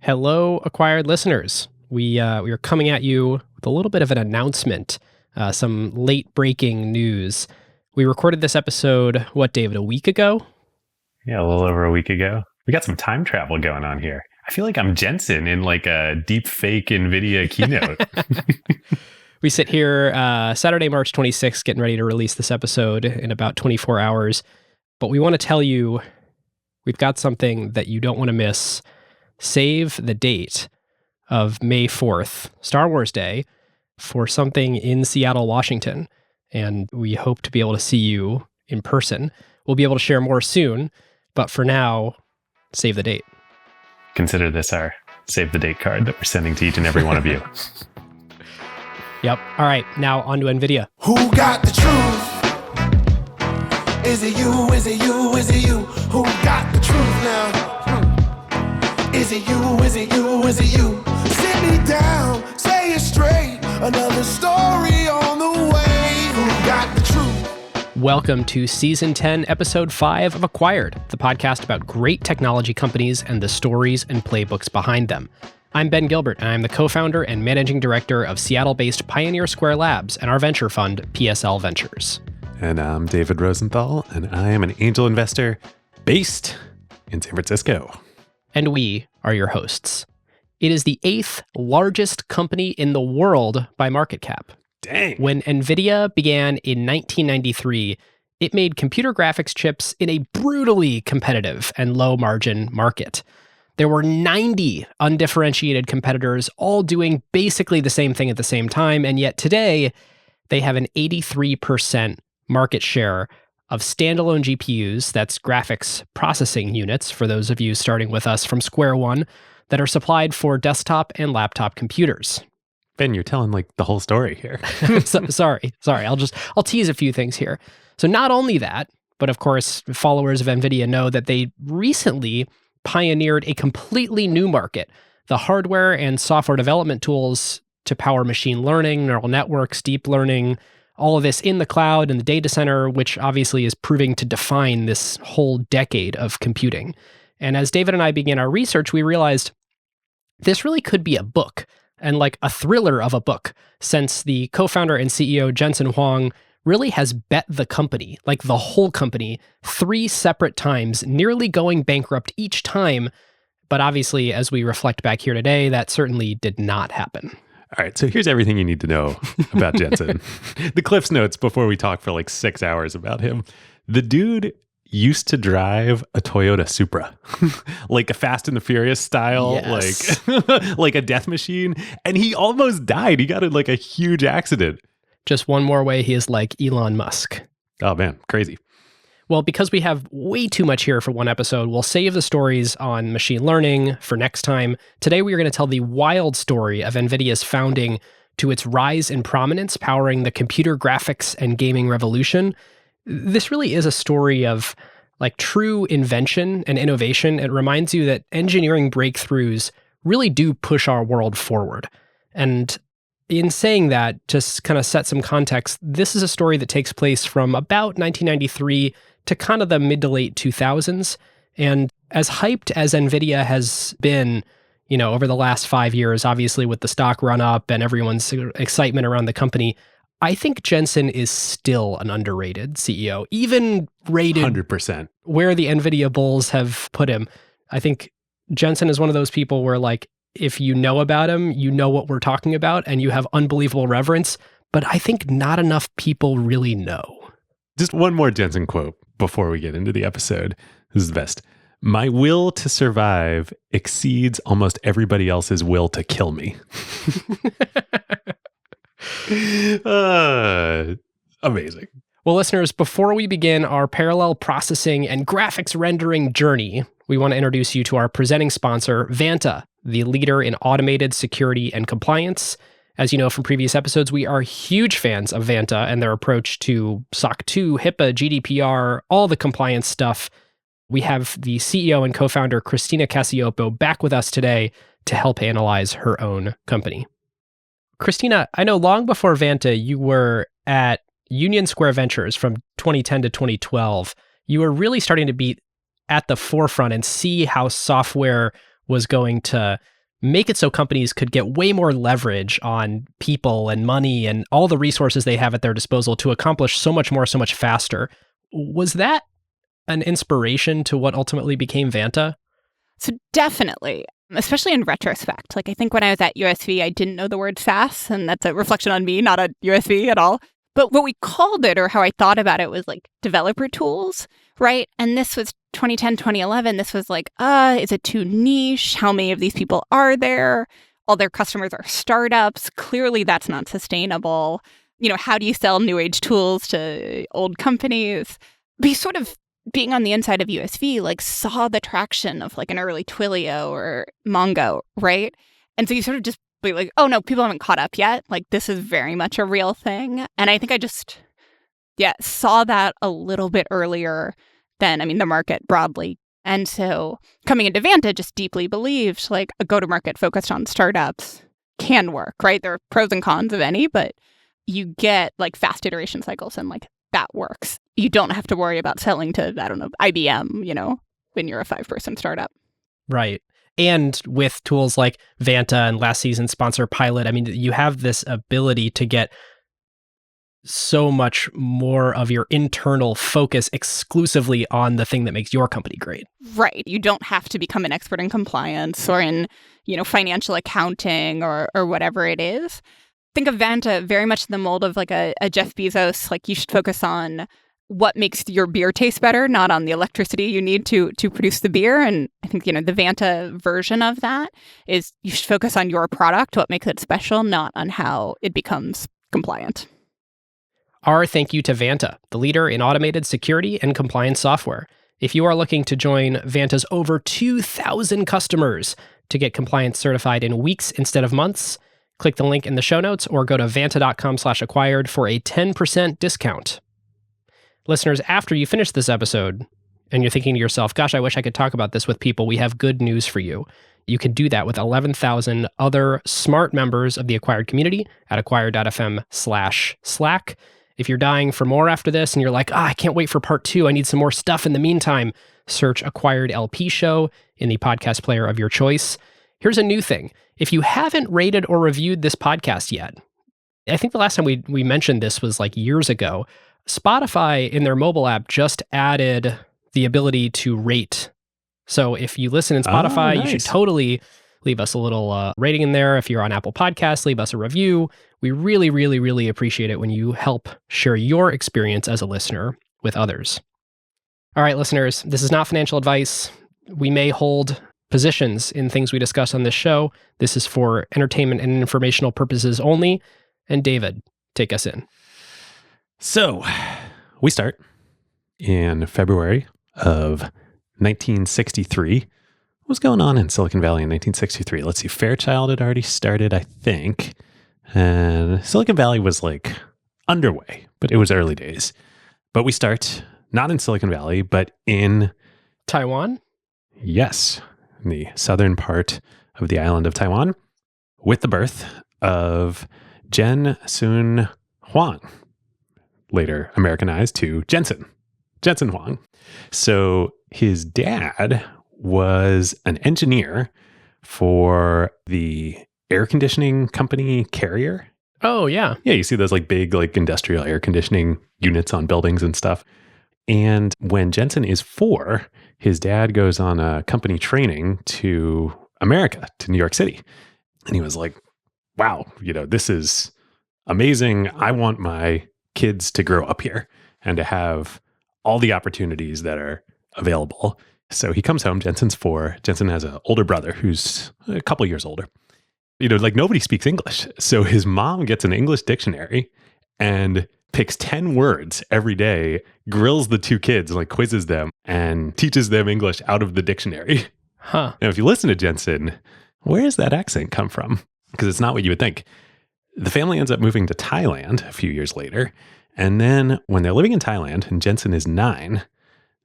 Hello, acquired listeners. We are coming at you with a little bit of an announcement, some late-breaking news. We recorded this episode, David, a week ago? Yeah, a little over a week ago. We got some time travel going on here. I feel like I'm Jensen in like a deep fake Nvidia keynote. We sit here Saturday, March 26th, getting ready to release this episode in about 24 hours. But we want to tell you we've got something that you don't want to miss. Save the date of May 4th, Star Wars Day, for something in Seattle, Washington. And we hope to be able to see you in person. We'll be able to share more soon. But for now, save the date. Consider this our save the date card that we're sending to each and every one of you. Yep. All right. Now on to Nvidia. Who got the truth? Is it you? Is it you? Is it you? Who got the truth now? Is it you? Is it you? Is it you? Sit me down, say it straight. Another story on the way. Who got the truth? Welcome to Season 10, Episode 5 of Acquired, the podcast about great technology companies and the stories and playbooks behind them. I'm Ben Gilbert, and I'm the co-founder and managing director of Seattle-based Pioneer Square Labs and our venture fund, PSL Ventures. And I'm David Rosenthal, and I am an angel investor based in San Francisco. And we are your hosts. It is the 8th largest company in the world by market cap. Dang. When Nvidia began in 1993, it made computer graphics chips in a brutally competitive and low-margin market. There were 90 undifferentiated competitors, all doing basically the same thing at the same time, and yet today, they have an 83% market share of standalone GPUs, that's graphics processing units, for those of you starting with us from square one, that are supplied for desktop and laptop computers. Ben, you're telling like the whole story here. Sorry. I'll tease a few things here. So not only that, but of course, followers of NVIDIA know that they recently pioneered a completely new market, the hardware and software development tools to power machine learning, neural networks, deep learning, all of this in the cloud and the data center, which obviously is proving to define this whole decade of computing. And as David and I began our research, we realized this really could be a book, and like a thriller of a book, since the co-founder and CEO Jensen Huang really has bet the company, like the whole company, 3 separate times, nearly going bankrupt each time. But obviously, as we reflect back here today, that certainly did not happen. All right, so here's everything you need to know about Jensen. The Cliff's Notes before we talk for like 6 hours about him. The dude used to drive a Toyota Supra, like a Fast and the Furious style, yes. like a death machine. And he almost died. He got in like a huge accident. Just one more way he is like Elon Musk. Oh man, crazy. Well, because we have way too much here for one episode, we'll save the stories on machine learning for next time. Today, we are going to tell the wild story of NVIDIA's founding to its rise in prominence, powering the computer graphics and gaming revolution. This really is a story of like true invention and innovation. It reminds you that engineering breakthroughs really do push our world forward. And in saying that, just kind of set some context, this is a story that takes place from about 1993 to kind of the mid to late 2000s. And as hyped as NVIDIA has been, over the last 5 years, obviously with the stock run up and everyone's excitement around the company, I think Jensen is still an underrated CEO, even rated 100% where the NVIDIA bulls have put him. I think Jensen is one of those people where like, if you know about him, you know what we're talking about and you have unbelievable reverence, but I think not enough people really know. Just one more Jensen quote before we get into the episode. This is the best. My will to survive exceeds almost everybody else's will to kill me. Amazing. Well, listeners, before we begin our parallel processing and graphics rendering journey, we want to introduce you to our presenting sponsor, Vanta, the leader in automated security and compliance. As you know from previous episodes, we are huge fans of Vanta and their approach to SOC 2, HIPAA, GDPR, all the compliance stuff. We have the CEO and co-founder, Christina Cacioppo, back with us today to help analyze her own company. Christina, I know long before Vanta, you were at Union Square Ventures from 2010 to 2012. You were really starting to be at the forefront and see how software was going to make it so companies could get way more leverage on people and money and all the resources they have at their disposal to accomplish so much more, so much faster. Was that an inspiration to what ultimately became Vanta? So definitely, especially in retrospect. Like, I think when I was at USV, I didn't know the word SaaS, and that's a reflection on me, not at USV at all. But what we called it, or how I thought about it, was like developer tools, right? And this was 2010, 2011. This was like, is it too niche? How many of these people are there? All their customers are startups. Clearly, that's not sustainable. How do you sell new age tools to old companies? But sort of being on the inside of USV, like, saw the traction of like an early Twilio or Mongo, right? And so you sort of just be like, oh no, people haven't caught up yet. Like, this is very much a real thing. And I think I just, saw that a little bit earlier than, the market broadly. And so coming into Vanta, just deeply believed like a go-to-market focused on startups can work, right? There are pros and cons of any, but you get like fast iteration cycles and like that works. You don't have to worry about selling to, IBM, when you're a 5-person startup. Right. And with tools like Vanta and last season's sponsor Pilot, you have this ability to get so much more of your internal focus exclusively on the thing that makes your company great. Right. You don't have to become an expert in compliance or in, financial accounting or whatever it is. Think of Vanta very much in the mold of like a Jeff Bezos. Like, you should focus on what makes your beer taste better, not on the electricity you need to produce the beer. And I think, the Vanta version of that is you should focus on your product, what makes it special, not on how it becomes compliant. Our thank you to Vanta, the leader in automated security and compliance software. If you are looking to join Vanta's over 2,000 customers to get compliance certified in weeks instead of months, click the link in the show notes or go to vanta.com/acquired for a 10% discount. Listeners, after you finish this episode and you're thinking to yourself, gosh, I wish I could talk about this with people, we have good news for you. You can do that with 11,000 other smart members of the Acquired community at acquired.fm/Slack. If you're dying for more after this and you're like, I can't wait for part 2, I need some more stuff in the meantime, search Acquired LP Show in the podcast player of your choice. Here's a new thing. If you haven't rated or reviewed this podcast yet, I think the last time we mentioned this was like years ago, Spotify in their mobile app just added the ability to rate. So if you listen in Spotify, you should totally leave us a little rating in there. If you're on Apple Podcasts, leave us a review. We really, really, really appreciate it when you help share your experience as a listener with others. All right, listeners, this is not financial advice. We may hold positions in things we discuss on this show. This is for entertainment and informational purposes only. And David, take us in. So we start in February of 1963. What was going on in Silicon Valley in 1963? Let's see. Fairchild had already started, I think. And Silicon Valley was like underway, but it was early days. But we start not in Silicon Valley, but in Taiwan? Yes, in the southern part of the island of Taiwan, with the birth of Jensen Huang, later Americanized to Jensen Huang. So his dad was an engineer for the air conditioning company Carrier. Oh, yeah. Yeah, you see those like big like industrial air conditioning units on buildings and stuff. And when Jensen is 4, his dad goes on a company training to America, to New York City. And he was like, wow, this is amazing. I want my kids to grow up here and to have all the opportunities that are available. So he comes home, Jensen's 4. Jensen has an older brother who's a couple years older. Like nobody speaks English. So his mom gets an English dictionary and picks 10 words every day, grills the 2 kids, like quizzes them and teaches them English out of the dictionary. Huh. Now, if you listen to Jensen, where does that accent come from? Because it's not what you would think. The family ends up moving to Thailand a few years later. And then when they're living in Thailand and Jensen is 9,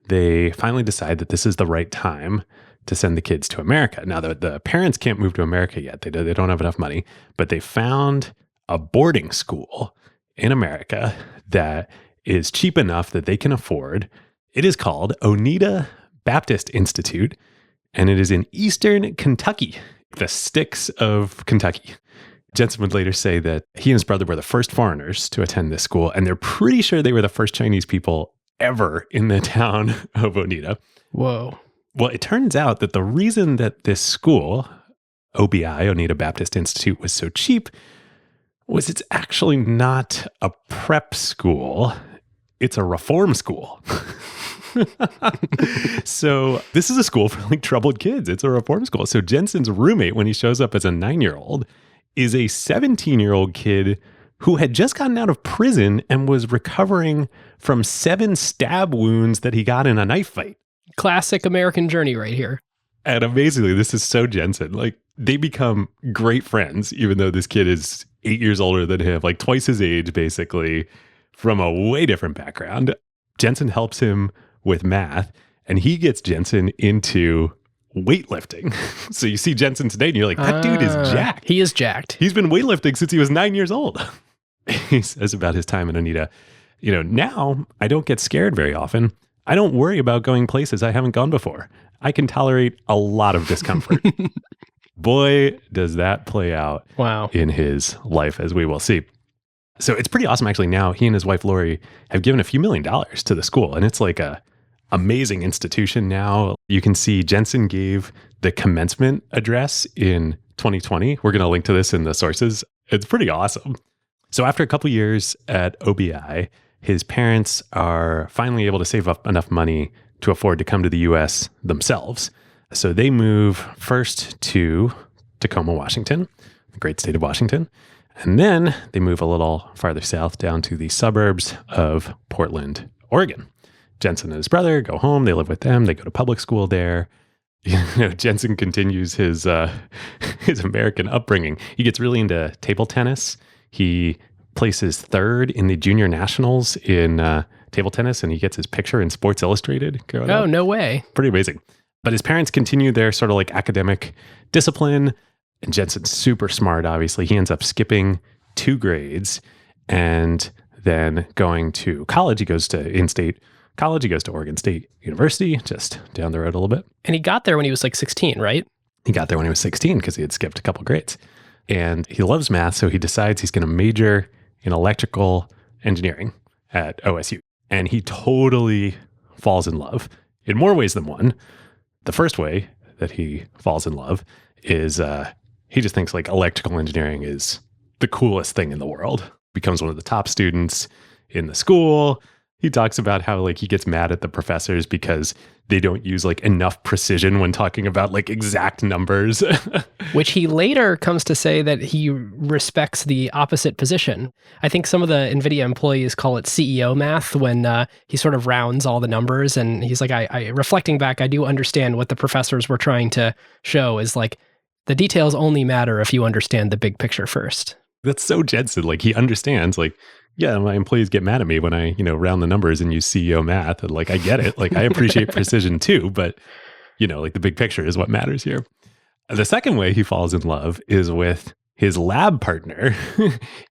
they finally decide that this is the right time to send the kids to America. Now, the parents can't move to America yet. They don't have enough money, but they found a boarding school in America that is cheap enough that they can afford. It is called Oneida Baptist Institute, and it is in eastern Kentucky, the sticks of Kentucky. Jensen would later say that he and his brother were the first foreigners to attend this school, and they're pretty sure they were the first Chinese people ever in the town of Oneida. Whoa. Well, it turns out that the reason that this school, OBI, Oneida Baptist Institute, was so cheap was it's actually not a prep school. It's a reform school. So this is a school for like troubled kids. It's a reform school. So Jensen's roommate, when he shows up as a 9-year-old, is a 17-year-old kid who had just gotten out of prison and was recovering from 7 stab wounds that he got in a knife fight. Classic American journey right here. And amazingly, this is so Jensen. Like, they become great friends, even though this kid is 8 years older than him, like twice his age, basically, from a way different background. Jensen helps him with math, and he gets Jensen into weightlifting. So you see Jensen today, and you're like, that dude is jacked. He is jacked. He's been weightlifting since he was 9 years old. He says about his time in Oneida, now I don't get scared very often. I don't worry about going places I haven't gone before. I can tolerate a lot of discomfort. Boy, does that play out in his life, as we will see. So it's pretty awesome, actually. Now he and his wife, Lori, have given a few $1 million to the school, and it's like a amazing institution now. You can see Jensen gave the commencement address in 2020. We're going to link to this in the sources. It's pretty awesome. So after a couple years at OBI, his parents are finally able to save up enough money to afford to come to the U.S. themselves. So they move first to Tacoma, Washington, the great state of Washington. And then they move a little farther south down to the suburbs of Portland, Oregon. Jensen and his brother go home. They live with them. They go to public school there. Jensen continues his American upbringing. He gets really into table tennis. He places third in the junior nationals in table tennis, and he gets his picture in Sports Illustrated. Oh, no way. Pretty amazing. But his parents continue their sort of like academic discipline, and Jensen's super smart, obviously. He ends up skipping 2 grades and then going to college. He goes to in-state college. He goes to Oregon State University, just down the road a little bit. And he got there when he was like 16, right? He got there when he was 16 because he had skipped a couple grades. And he loves math, so he decides he's going to major in electrical engineering at OSU. And he totally falls in love in more ways than one. The first way that he falls in love is he just thinks like electrical engineering is the coolest thing in the world. Becomes one of the top students in the school. He talks about how like he gets mad at the professors because they don't use like enough precision when talking about like exact numbers. Which he later comes to say that he respects the opposite position. I think some of the Nvidia employees call it CEO math when he sort of rounds all the numbers. And he's like, I reflecting back, I do understand what the professors were trying to show is like the details only matter if you understand the big picture first. That's so Jensen. Like he understands like, yeah, my employees get mad at me when I, round the numbers and use CEO math. And like, I get it. Like I appreciate precision too, but like the big picture is what matters here. The second way he falls in love is with his lab partner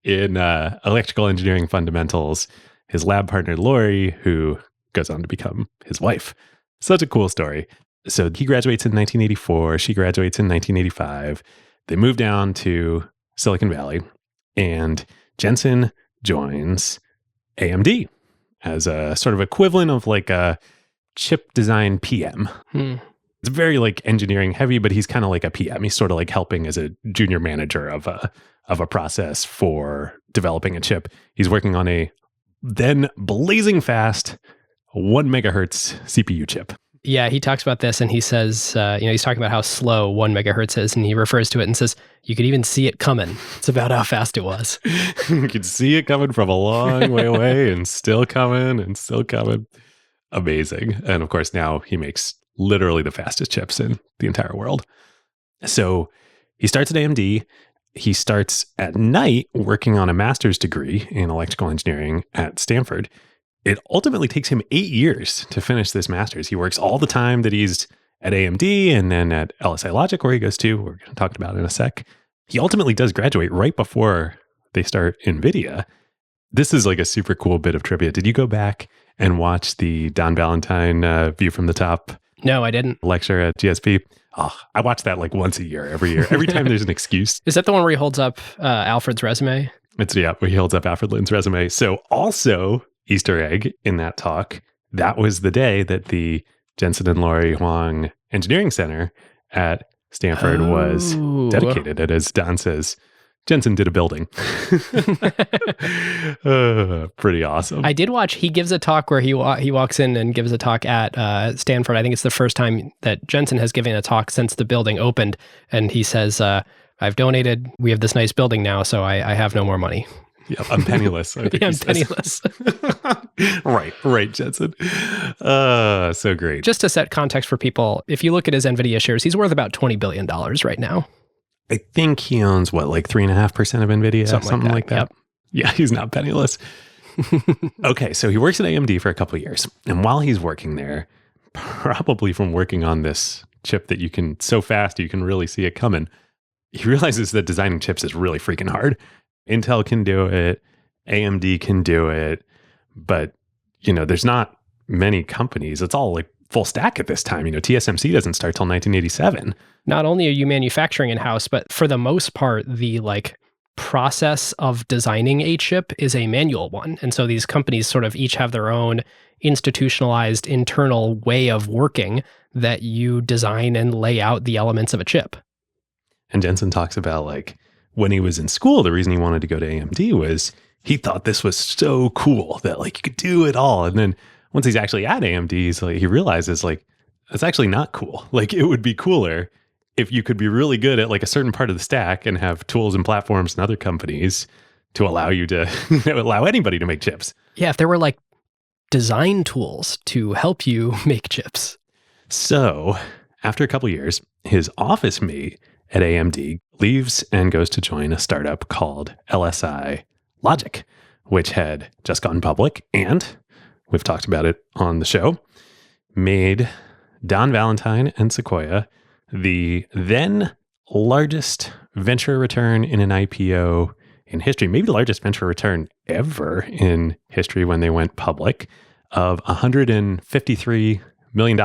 in electrical engineering fundamentals, his lab partner, Lori, who goes on to become his wife. Such a cool story. So he graduates in 1984. She graduates in 1985. They move down to Silicon Valley, and Jensen joins AMD as a sort of equivalent of like a chip design PM. It's very like engineering heavy, but he's kind of like a PM. He's sort of like helping as a junior manager of a process for developing a chip. He's working on a then blazing fast 1 megahertz CPU chip. Yeah, he talks about this and he says, he's talking about how slow 1 megahertz is, and he refers to it and says, you could even see it coming. It's about how fast it was. You could see it coming from a long way away and still coming and still coming. Amazing. And of course, now he makes literally the fastest chips in the entire world. So he starts at AMD. He starts at night working on a master's degree in electrical engineering at Stanford. It ultimately takes him 8 years to finish this master's. He works all the time that he's at AMD and then at LSI Logic, where he goes to. We're going to talk about it in a sec. He ultimately does graduate right before they start Nvidia. This is like a super cool bit of trivia. Did you go back and watch the Don Valentine View from the Top No, I didn't. lecture at GSP. Oh, I watch that like once a year, every year. Every time there's an excuse. Is that the one where he holds up Alfred's resume? It's, yeah, where he holds up Alfred Lynn's resume. So also, Easter egg in that talk, that was the day that the Jensen and Lori Huang Engineering Center at Stanford was dedicated. And as Don says, Jensen did a building. Pretty awesome. I did watch, he gives a talk where he walks in and gives a talk at Stanford. I think it's the first time that Jensen has given a talk since the building opened. And he says, I've donated, we have this nice building now, so I have no more money. Yeah, I'm penniless. I think Yeah, I'm he says. penniless. Right, Jensen. So great. Just to set context for people, if you look at his Nvidia shares, he's worth about $20 billion right now. I think he owns what, like 3.5% of Nvidia, something like that. Yep. Yeah, he's not penniless. Okay, so he works at AMD for a couple of years, and while he's working there, probably from working on this chip that you can so fast you can really see it coming, he realizes that designing chips is really freaking hard. Intel can do it, AMD can do it, but there's not many companies. It's all like full stack at this time. TSMC doesn't start till 1987. Not only are you manufacturing in-house, but for the most part, the process of designing a chip is a manual one. And so these companies sort of each have their own institutionalized internal way of working that you design and lay out the elements of a chip. And Jensen talks about when he was in school, the reason he wanted to go to AMD was he thought this was so cool that you could do it all. And then once he's actually at AMD, he realizes it's actually not cool. It would be cooler if you could be really good at a certain part of the stack and have tools and platforms and other companies to allow you to allow anybody to make chips. Yeah, if there were design tools to help you make chips. So after a couple of years, his office mate at AMD leaves and goes to join a startup called LSI Logic, which had just gone public and, we've talked about it on the show, made Don Valentine and Sequoia the then largest venture return in an IPO in history, maybe the largest venture return ever in history when they went public, of $153 million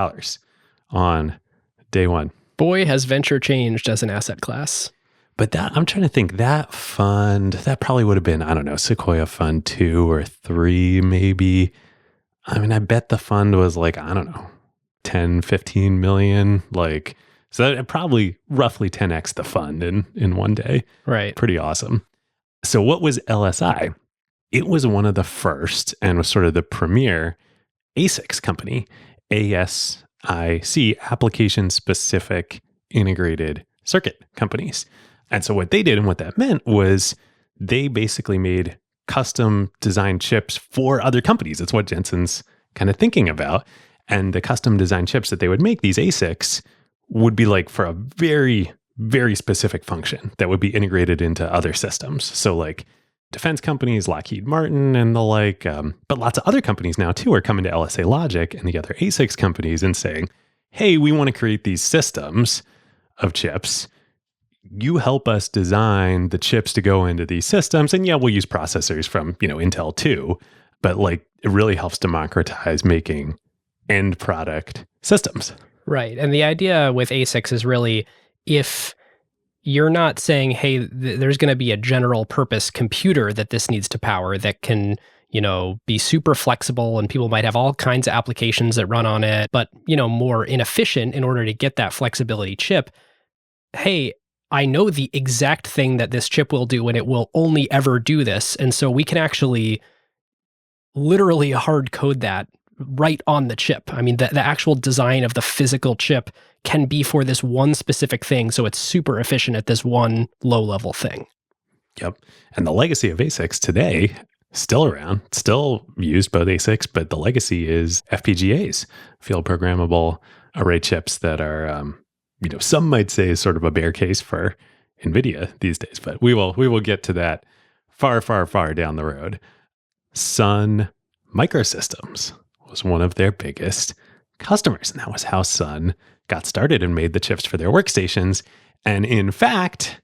on day one. Boy, has venture changed as an asset class. But I'm trying to think, that fund, that probably would have been, I don't know, Sequoia Fund 2 or 3 maybe. I mean, I bet the fund was I don't know, 10, 15 million. So that probably roughly 10x the fund in one day. Right. Pretty awesome. So what was LSI? It was one of the first and was sort of the premier ASICs company, ASIC, application-specific integrated circuit companies. And so what they did and what that meant was they basically made custom designed chips for other companies. It's what Jensen's kind of thinking about. And the custom designed chips that they would make, these ASICs, would be for a very, very specific function that would be integrated into other systems. So defense companies, Lockheed Martin and the but lots of other companies now too are coming to LSA Logic and the other ASICs companies and saying, hey, we want to create these systems of chips. You help us design the chips to go into these systems. And yeah, we'll use processors from, Intel too, but it really helps democratize making end product systems. Right. And the idea with ASICs is really, if you're not saying, hey, there's going to be a general purpose computer that this needs to power that can, be super flexible and people might have all kinds of applications that run on it, but, more inefficient in order to get that flexibility chip. Hey, I know the exact thing that this chip will do and it will only ever do this. And so we can actually literally hard code that right on the chip. I mean, the actual design of the physical chip can be for this one specific thing. So it's super efficient at this one low-level thing. Yep. And the legacy of ASICs today, still around, still used both ASICs, but the legacy is FPGAs, field programmable array chips that are, some might say is sort of a bear case for Nvidia these days, but we will get to that far, far, far down the road. Sun Microsystems was one of their biggest customers. And that was how Sun got started and made the chips for their workstations. And in fact,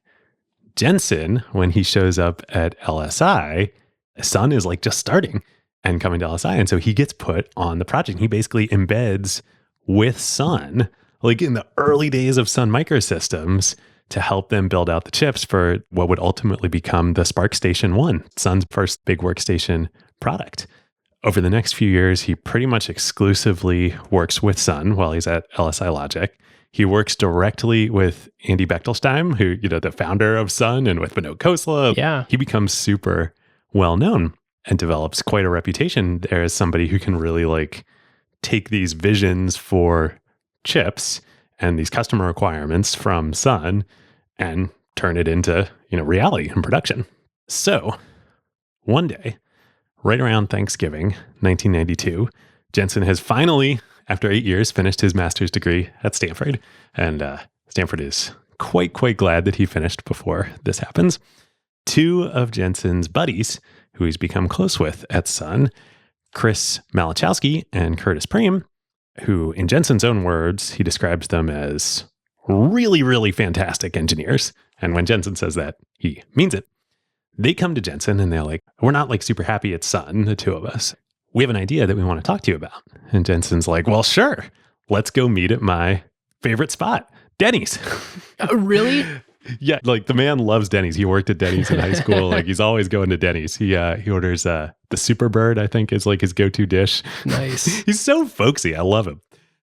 Jensen, when he shows up at LSI, Sun is just starting and coming to LSI. And so he gets put on the project. He basically embeds with Sun, like in the early days of Sun Microsystems, to help them build out the chips for what would ultimately become the SPARC Station 1, Sun's first big workstation product. Over the next few years, he pretty much exclusively works with Sun while he's at LSI Logic. He works directly with Andy Bechtolsheim, who, the founder of Sun, and with Vinod Khosla. Yeah. He becomes super well known and develops quite a reputation there as somebody who can really like take these visions for chips and these customer requirements from Sun and turn it into, reality and production. So one day, right around Thanksgiving, 1992, Jensen has finally, after 8 years, finished his master's degree at Stanford. And Stanford is quite glad that he finished before this happens. Two of Jensen's buddies, who he's become close with at Sun, Chris Malachowski and Curtis Prehm, who, in Jensen's own words, he describes them as really fantastic engineers. And when Jensen says that, he means it. They come to Jensen and they're like, we're not like super happy at Sun, the two of us. We have an idea that we want to talk to you about. And Jensen's like, well, sure. Let's go meet at my favorite spot, Denny's. Really? Yeah, like the man loves Denny's. He worked at Denny's in high school. Like he's always going to Denny's. He orders the Superbird, I think, is like his go-to dish. Nice. He's so folksy. I love him.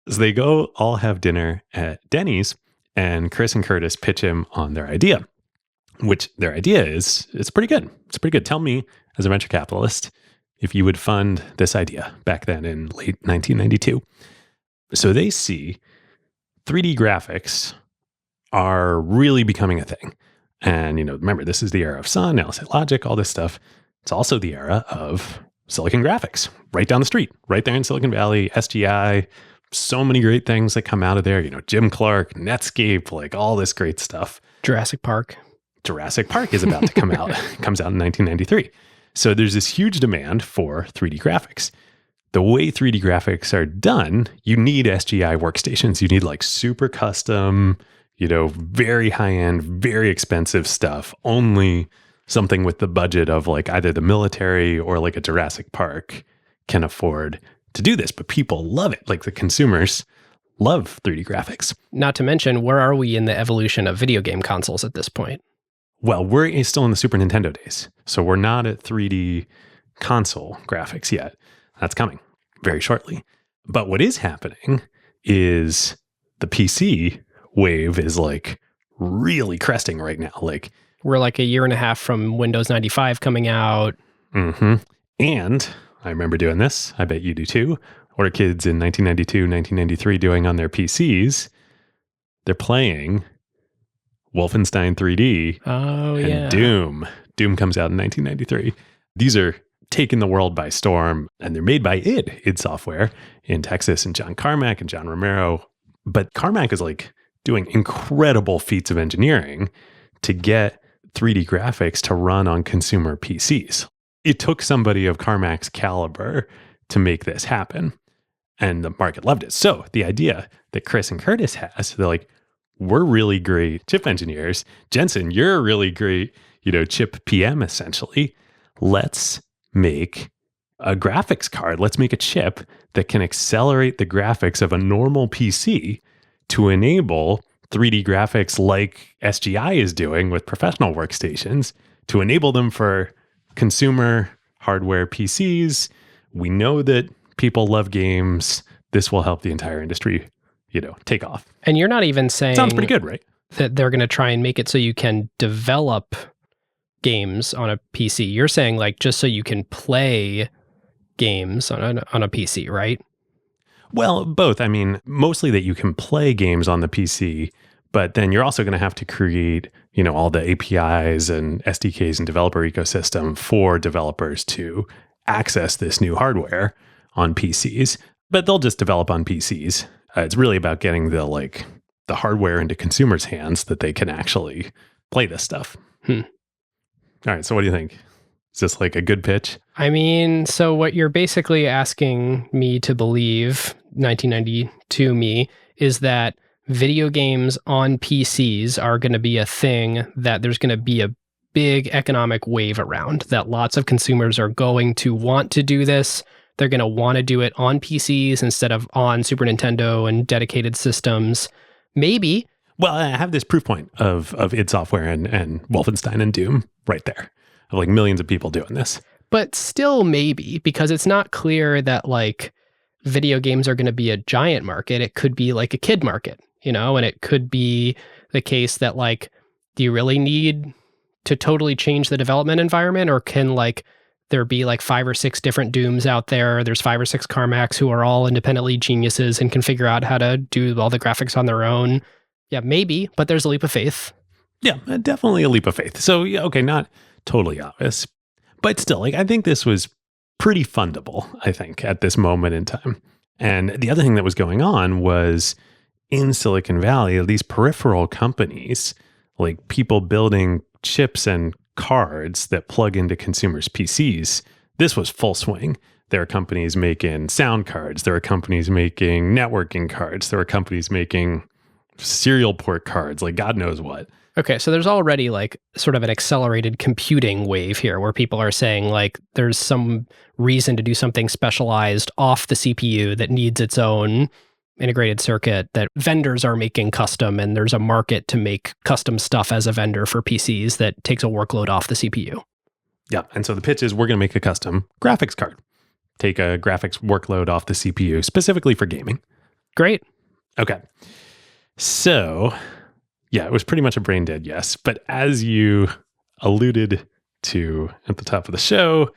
So they go all have dinner at Denny's, and Chris and Curtis pitch him on their idea, which their idea is, it's pretty good. It's pretty good. Tell me, as a venture capitalist, if you would fund this idea back then in late 1992. So they see 3D graphics are really becoming a thing. And, remember, this is the era of Sun, LSI Logic, all this stuff. It's also the era of silicon graphics, right down the street, right there in Silicon Valley, SGI, so many great things that come out of there. Jim Clark, Netscape, like all this great stuff. Jurassic Park. Jurassic Park is about to come out. It comes out in 1993. So there's this huge demand for 3D graphics. The way 3D graphics are done, you need SGI workstations. You need like super custom, very high-end, very expensive stuff. Only something with the budget of like either the military or like a Jurassic Park can afford to do this. But people love it. Like the consumers love 3D graphics. Not to mention, where are we in the evolution of video game consoles at this point? Well, we're still in the Super Nintendo days. So we're not at 3D console graphics yet. That's coming very shortly. But what is happening is the PC wave is like really cresting right now. Like we're like a year and a half from Windows 95 coming out. Mm-hmm. And I remember doing this. I bet you do too. What are kids in 1992, 1993 doing on their PCs? They're playing Wolfenstein 3D and Doom. Doom comes out in 1993. These are taking the world by storm, and they're made by id Software in Texas, and John Carmack and John Romero. But Carmack is like doing incredible feats of engineering to get 3D graphics to run on consumer PCs. It took somebody of Carmack's caliber to make this happen, and the market loved it. So the idea that Chris and Curtis has, they're like, we're really great chip engineers. Jensen, you're a really great, chip PM essentially. Let's make a graphics card. Let's make a chip that can accelerate the graphics of a normal PC to enable 3D graphics like SGI is doing with professional workstations, to enable them for consumer hardware PCs. We know that people love games. This will help the entire industry, take off. And you're not even saying... Sounds pretty good, right? That they're going to try and make it so you can develop games on a PC. You're saying like just so you can play games on a PC, right? Well, both. I mean, mostly that you can play games on the PC, but then you're also going to have to create, all the APIs and SDKs and developer ecosystem for developers to access this new hardware on PCs. But they'll just develop on PCs. It's really about getting the hardware into consumers' hands that they can actually play this stuff. All right. So what do you think? Is this like a good pitch? I mean, so what you're basically asking me to believe, 1992 me, is that video games on PCs are going to be a thing, that there's going to be a big economic wave around, that lots of consumers are going to want to do this. They're going to want to do it on PCs instead of on Super Nintendo and dedicated systems. Maybe. Well, I have this proof point of id Software and Wolfenstein and Doom right there, of like millions of people doing this. But still maybe, because it's not clear that like video games are going to be a giant market. It could be like a kid market, you know, and it could be the case that like, do you really need to totally change the development environment, or can like there be like 5 or 6 different Dooms out there? There's 5 or 6 Carmacks who are all independently geniuses and can figure out how to do all the graphics on their own. Yeah, maybe, but there's a leap of faith. Yeah, definitely a leap of faith. So, yeah, okay, not totally obvious, but still, like, I think this was pretty fundable, I think, at this moment in time. And the other thing that was going on was in Silicon Valley, these peripheral companies, like people building chips and cards that plug into consumers' PCs, this was full swing. There are companies making sound cards. There are companies making networking cards. There are companies making serial port cards, like God knows what. Okay, so there's already like sort of an accelerated computing wave here where people are saying like there's some reason to do something specialized off the CPU that needs its own integrated circuit that vendors are making custom, and there's a market to make custom stuff as a vendor for PCs that takes a workload off the CPU. Yeah, and so the pitch is we're going to make a custom graphics card. Take a graphics workload off the CPU specifically for gaming. Great. Okay. So, yeah, it was pretty much a brain dead yes. But as you alluded to at the top of the show,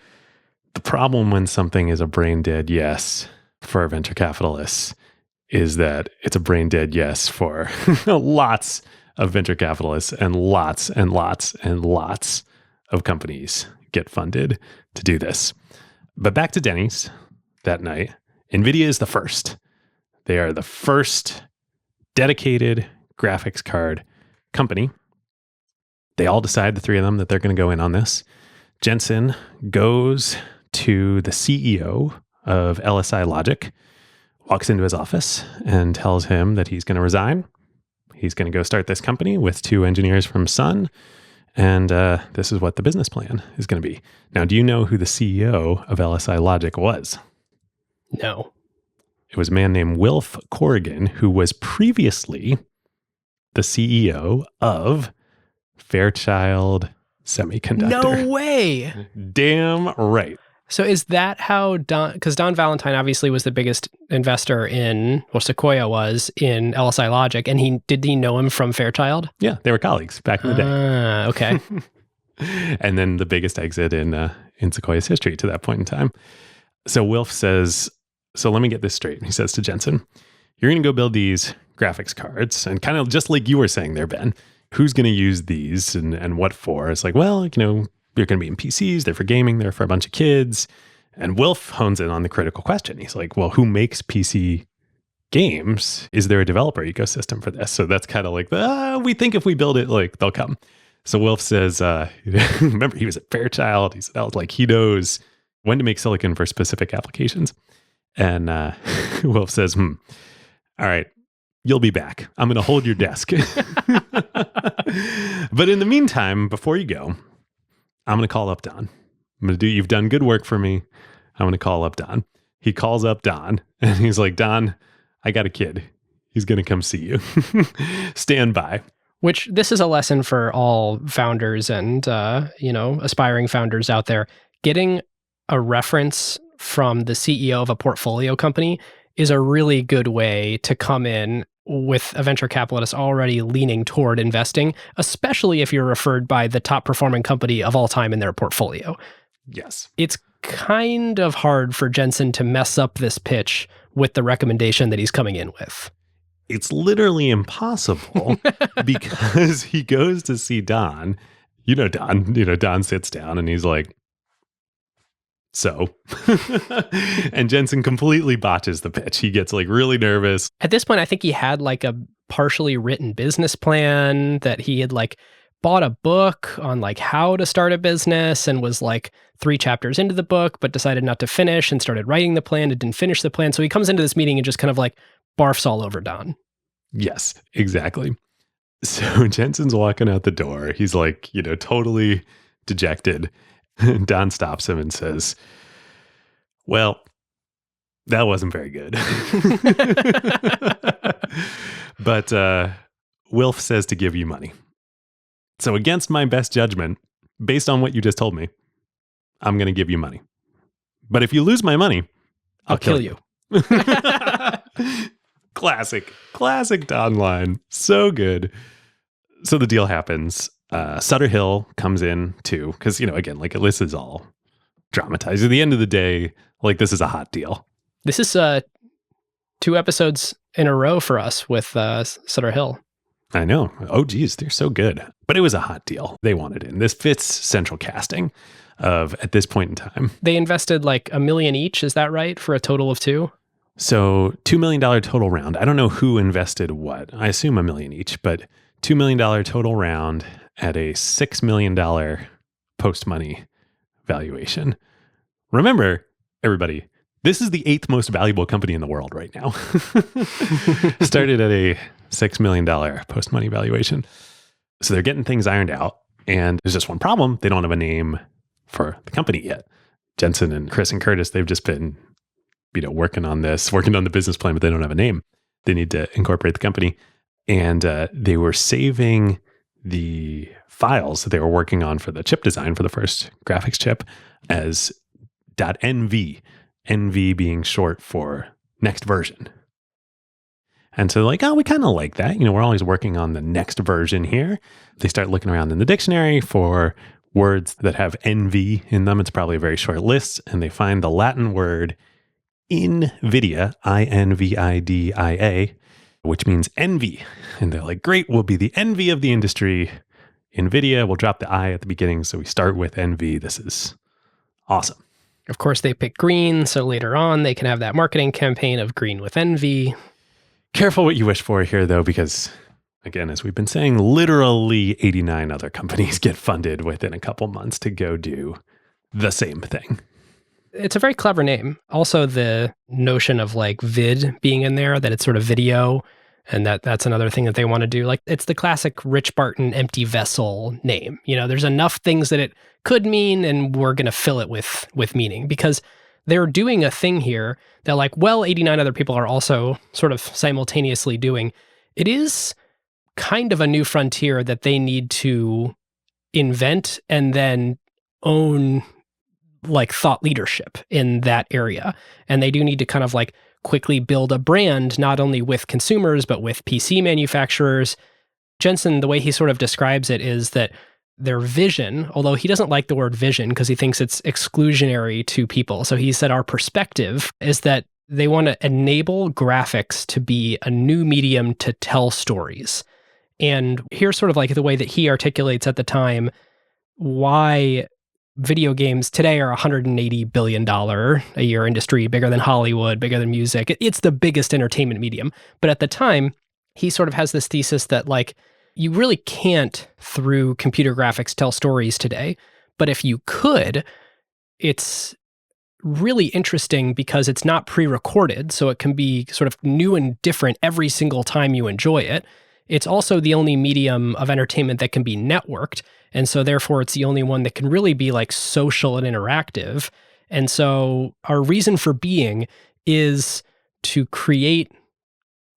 the problem when something is a brain dead yes for venture capitalists is that it's a brain dead yes for lots of venture capitalists, and lots and lots and lots of companies get funded to do this. But back to Denny's that night, Nvidia is the first. They are the first dedicated graphics card company. They all decide, the 3 of them, that they're going to go in on this. Jensen goes to the CEO of LSI Logic, walks into his office and tells him that he's going to resign. He's going to go start this company with 2 engineers from Sun. And this is what the business plan is going to be. Now, do you know who the CEO of LSI Logic was? No. It was a man named Wilf Corrigan, who was previously the CEO of Fairchild Semiconductor. No way. Damn right. So is that how Don, because Don Valentine obviously was the biggest investor in, well, Sequoia was in LSI Logic, and did he know him from Fairchild? Yeah, they were colleagues back in the day. Okay. And then the biggest exit in Sequoia's history to that point in time. So Wilf says, so let me get this straight. He says to Jensen, you're going to go build these graphics cards, and kind of just like you were saying there, Ben, who's going to use these and what for? It's like, well, you know, they're going to be in PCs, they're for gaming, they're for a bunch of kids. And Wilf hones in on the critical question. He's like, well, who makes PC games? Is there a developer ecosystem for this? So that's kind of like, we think if we build it, like, they'll come. So Wilf says, remember, he was at Fairchild. He said, like, he knows when to make silicon for specific applications. And Wilf says, all right, you'll be back. I'm going to hold your desk. But in the meantime, before you go, I'm going to call up Don. You've done good work for me. I'm going to call up Don. He calls up Don and he's like, Don, I got a kid. He's going to come see you. Stand by. Which this is a lesson for all founders and, aspiring founders out there. Getting a reference from the CEO of a portfolio company is a really good way to come in with a venture capitalist already leaning toward investing, especially if you're referred by the top performing company of all time in their portfolio. Yes. It's kind of hard for Jensen to mess up this pitch with the recommendation that he's coming in with. It's literally impossible because he goes to see Don. Don sits down and he's like, so, and Jensen completely botches the pitch. He gets like really nervous. At this point, I think he had like a partially written business plan that he had like bought a book on like how to start a business and was like 3 chapters into the book, but decided not to finish and started writing the plan and didn't finish the plan. So he comes into this meeting and just kind of like barfs all over Don. Yes, exactly. So Jensen's walking out the door. He's like, totally dejected. Don stops him and says, well, That wasn't very good. But Wilf says to give you money. So against my best judgment, based on what you just told me, I'm going to give you money. But if you lose my money, I'll kill you. Classic Don line. So good. So the deal happens. Sutter Hill comes in too, because, again, like this is all dramatized. At the end of the day, like this is a hot deal. This is 2 episodes in a row for us with Sutter Hill. I know. Oh, geez, they're so good. But it was a hot deal. They wanted in. This fits central casting of at this point in time. They invested like $1 million each. Is that right? For a total of 2? So $2 million total round. I don't know who invested what. I assume $1 million each, but $2 million total round at a $6 million post-money valuation. Remember, everybody, this is the 8th most valuable company in the world right now. Started at a $6 million post-money valuation. So they're getting things ironed out. And there's just one problem. They don't have a name for the company yet. Jensen and Chris and Curtis, they've just been, working on the business plan, but they don't have a name. They need to incorporate the company. And they were saving the files that they were working on for the chip design for the first graphics chip as .nv. NV being short for next version. And so like, we kind of like that. We're always working on the next version here. They start looking around in the dictionary for words that have NV in them. It's probably a very short list. And they find the Latin word Nvidia, Invidia, which means envy. And they're like, great, we'll be the envy of the industry. Nvidia, we'll drop the I at the beginning. So we start with NV. This is awesome. Of course, they pick green, so later on they can have that marketing campaign of green with envy. Careful what you wish for here, though, because, again, as we've been saying, literally 89 other companies get funded within a couple months to go do the same thing. It's a very clever name. Also, the notion of like vid being in there, that it's sort of video, and that's another thing that they want to do. Like, it's the classic Rich Barton empty vessel name. There's enough things that it could mean, and we're going to fill it with meaning, because they're doing a thing here that 89 other people are also sort of simultaneously doing. It is kind of a new frontier that they need to invent and then own thought leadership in that area. And they do need to kind of quickly build a brand, not only with consumers, but with PC manufacturers. Jensen, the way he sort of describes it is that their vision, although he doesn't like the word vision because he thinks it's exclusionary to people. So he said our perspective is that they want to enable graphics to be a new medium to tell stories. And here's sort of the way that he articulates at the time why video games today are $180 billion a year industry, bigger than Hollywood, bigger than music. It's the biggest entertainment medium. But at the time, he sort of has this thesis that you really can't, through computer graphics, tell stories today. But if you could, it's really interesting because it's not pre-recorded, so it can be sort of new and different every single time you enjoy it. It's also the only medium of entertainment that can be networked, and so therefore it's the only one that can really be social and interactive. And so our reason for being is to create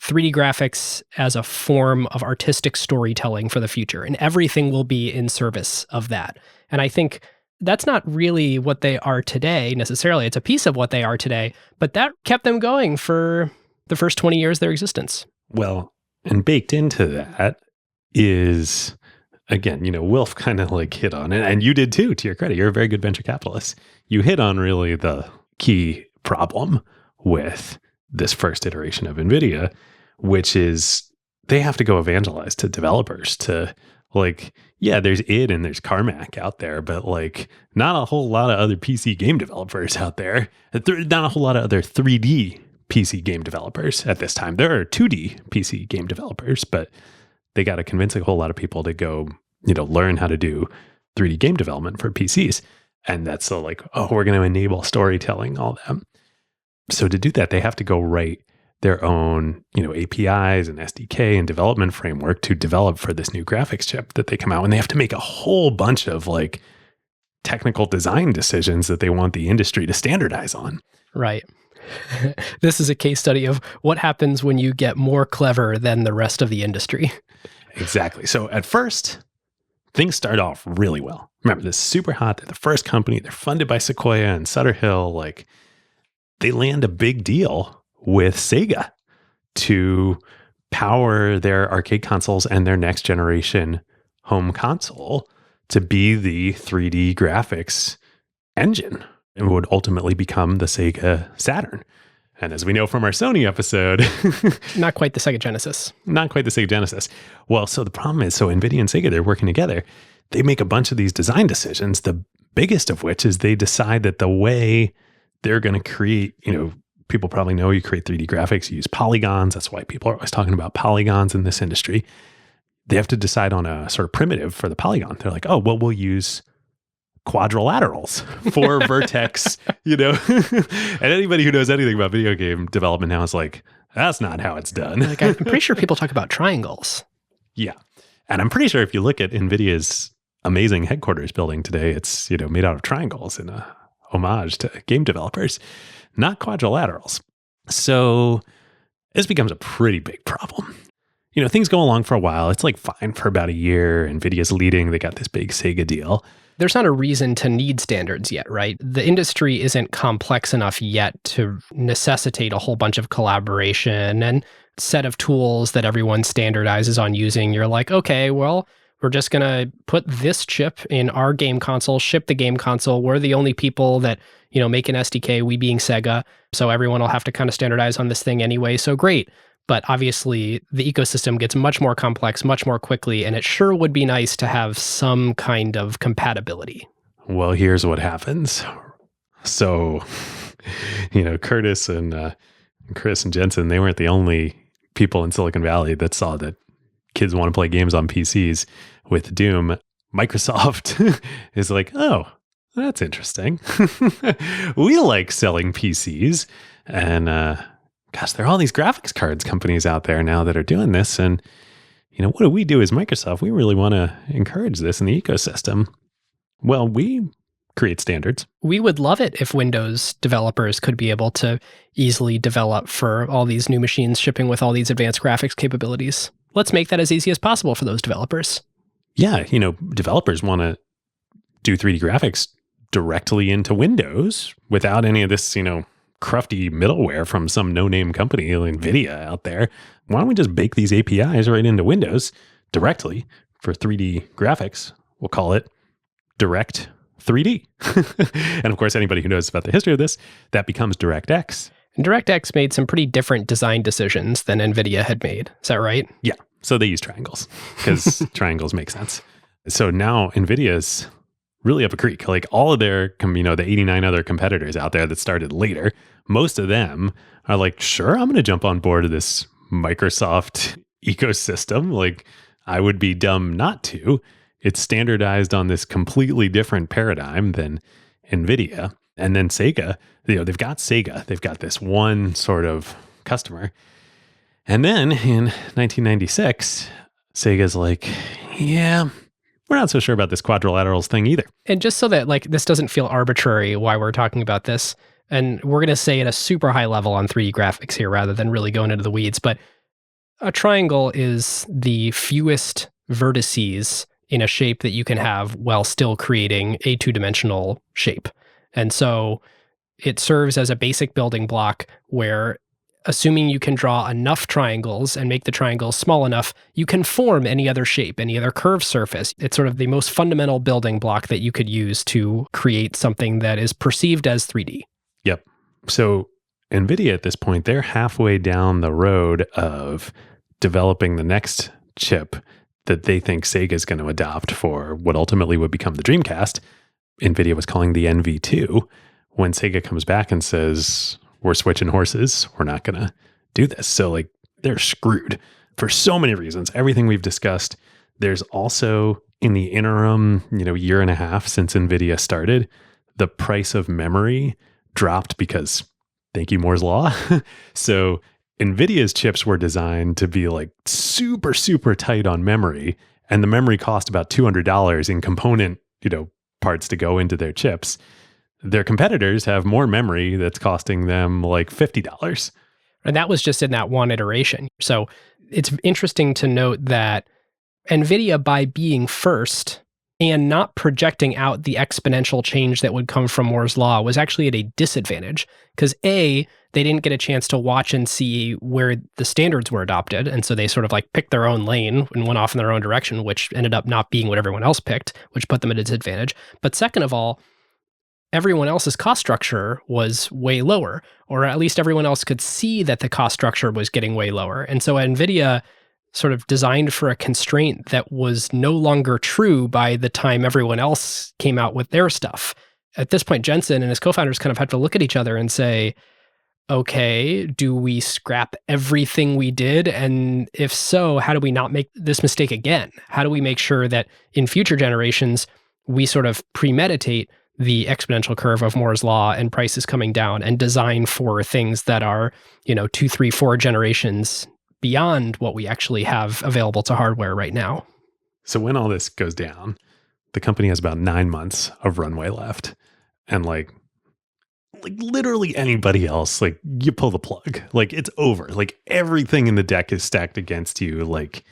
3D graphics as a form of artistic storytelling for the future, and everything will be in service of that. And I think that's not really what they are today necessarily. It's a piece of what they are today, but that kept them going for the first 20 years of their existence. Well, and baked into that is, again, Wilf kind of hit on it, and you did too, to your credit. You're a very good venture capitalist. You hit on really the key problem with this first iteration of NVIDIA, which is they have to go evangelize to developers to there's id and there's Carmack out there, but not a whole lot of other PC game developers out there. Not a whole lot of other 3D PC game developers at this time. There are 2D PC game developers, but they got to convince a whole lot of people to go, learn how to do 3D game development for PCs. And that's so we're going to enable storytelling, all that. So to do that, they have to go write their own, APIs and SDK and development framework to develop for this new graphics chip that they come out. And they have to make a whole bunch of technical design decisions that they want the industry to standardize on. Right. This is a case study of what happens when you get more clever than the rest of the industry. Exactly. So at first, things start off really well. Remember, this is super hot. They're the first company. They're funded by Sequoia and Sutter Hill. Like, they land a big deal with Sega to power their arcade consoles and their next generation home console to be the 3D graphics engine, and would ultimately become the Sega Saturn. And as we know from our Sony episode, Not quite the Sega Genesis. not quite the Sega Genesis. Well, so the problem is, so NVIDIA and Sega, they're working together. They make a bunch of these design decisions, the biggest of which is they decide that the way they're going to create, people probably know you create 3D graphics, you use polygons. That's why people are always talking about polygons in this industry. They have to decide on a sort of primitive for the polygon. They're like, oh, well, we'll use quadrilaterals for vertex, and anybody who knows anything about video game development now is like, that's not how it's done. Like, I'm pretty sure people talk about triangles. Yeah. And I'm pretty sure if you look at NVIDIA's amazing headquarters building today, it's, made out of triangles in a homage to game developers, not quadrilaterals. So this becomes a pretty big problem. Things go along for a while. It's like fine for about a year. NVIDIA's leading. They got this big Sega deal. There's not a reason to need standards yet, right? The industry isn't complex enough yet to necessitate a whole bunch of collaboration and set of tools that everyone standardizes on using. You're like, okay, well, we're just going to put this chip in our game console, ship the game console. We're the only people that, make an SDK, we being Sega. So everyone will have to kind of standardize on this thing anyway. So great. But obviously, the ecosystem gets much more complex, much more quickly, and it sure would be nice to have some kind of compatibility. Well, here's what happens. So, Curtis and Chris and Jensen, they weren't the only people in Silicon Valley that saw that kids want to play games on PCs with Doom. Microsoft is like, oh, that's interesting. We like selling PCs. And gosh, there are all these graphics cards companies out there now that are doing this. And, what do we do as Microsoft? We really want to encourage this in the ecosystem. Well, we create standards. We would love it if Windows developers could be able to easily develop for all these new machines shipping with all these advanced graphics capabilities. Let's make that as easy as possible for those developers. Yeah, developers want to do 3D graphics directly into Windows without any of this, crufty middleware from some no-name company, Nvidia out there. Why don't we just bake these APIs right into Windows directly for 3D graphics? We'll call it Direct 3D. And of course, anybody who knows about the history of this, that becomes DirectX. And DirectX made some pretty different design decisions than Nvidia had made. Is that right? Yeah. So they use triangles because triangles make sense. So now Nvidia's really up a creek. Like all of their, the 89 other competitors out there that started later, most of them are like, sure, I'm going to jump on board of this Microsoft ecosystem. Like I would be dumb not to. It's standardized on this completely different paradigm than Nvidia. And then Sega, they've got Sega. They've got this one sort of customer. And then in 1996, Sega's like, yeah, we're not so sure about this quadrilaterals thing either. And just so that this doesn't feel arbitrary why we're talking about this, and we're going to say at a super high level on 3D graphics here rather than really going into the weeds, but a triangle is the fewest vertices in a shape that you can have while still creating a two-dimensional shape. And so it serves as a basic building block where, assuming you can draw enough triangles and make the triangles small enough, you can form any other shape, any other curved surface. It's sort of the most fundamental building block that you could use to create something that is perceived as 3D. Yep. So NVIDIA at this point, they're halfway down the road of developing the next chip that they think Sega is going to adopt for what ultimately would become the Dreamcast. NVIDIA was calling the NV2. When Sega comes back and says, we're switching horses, we're not going to do this. So they're screwed for so many reasons. Everything we've discussed. There's also in the interim, year and a half since NVIDIA started, the price of memory dropped because thank you, Moore's Law. So NVIDIA's chips were designed to be super, super tight on memory. And the memory cost about $200 in component, parts to go into their chips. their competitors have more memory that's costing them like $50. And that was just in that one iteration. So it's interesting to note that NVIDIA, by being first and not projecting out the exponential change that would come from Moore's Law, was actually at a disadvantage because A, they didn't get a chance to watch and see where the standards were adopted. And so they sort of like picked their own lane and went off in their own direction, which ended up not being what everyone else picked, which put them at a disadvantage. But second of all, everyone else's cost structure was way lower, or at least everyone else could see that the cost structure was getting way lower. And so NVIDIA sort of designed for a constraint that was no longer true by the time everyone else came out with their stuff. At this point, Jensen and his co-founders kind of had to look at each other and say, okay, do we scrap everything we did? And if so, how do we not make this mistake again? How do we make sure that in future generations, we sort of premeditate the exponential curve of Moore's Law and prices coming down and design for things that are, 2, 3, 4 generations beyond what we actually have available to hardware right now? So when all this goes down, the company has about 9 months of runway left. And like literally anybody else, like you pull the plug, like it's over. Like everything in the deck is stacked against you. Like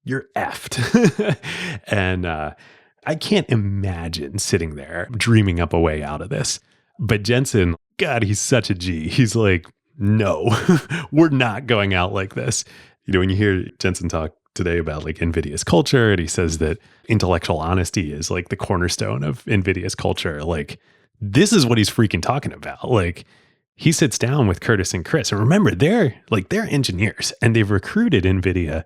you're effed. And I can't imagine sitting there dreaming up a way out of this. But Jensen, God, he's such a G. He's like, no, we're not going out like this. When you hear Jensen talk today about like NVIDIA's culture, and he says that intellectual honesty is like the cornerstone of NVIDIA's culture, like this is what he's freaking talking about. Like he sits down with Curtis and Chris, and remember, they're engineers, and they've recruited NVIDIA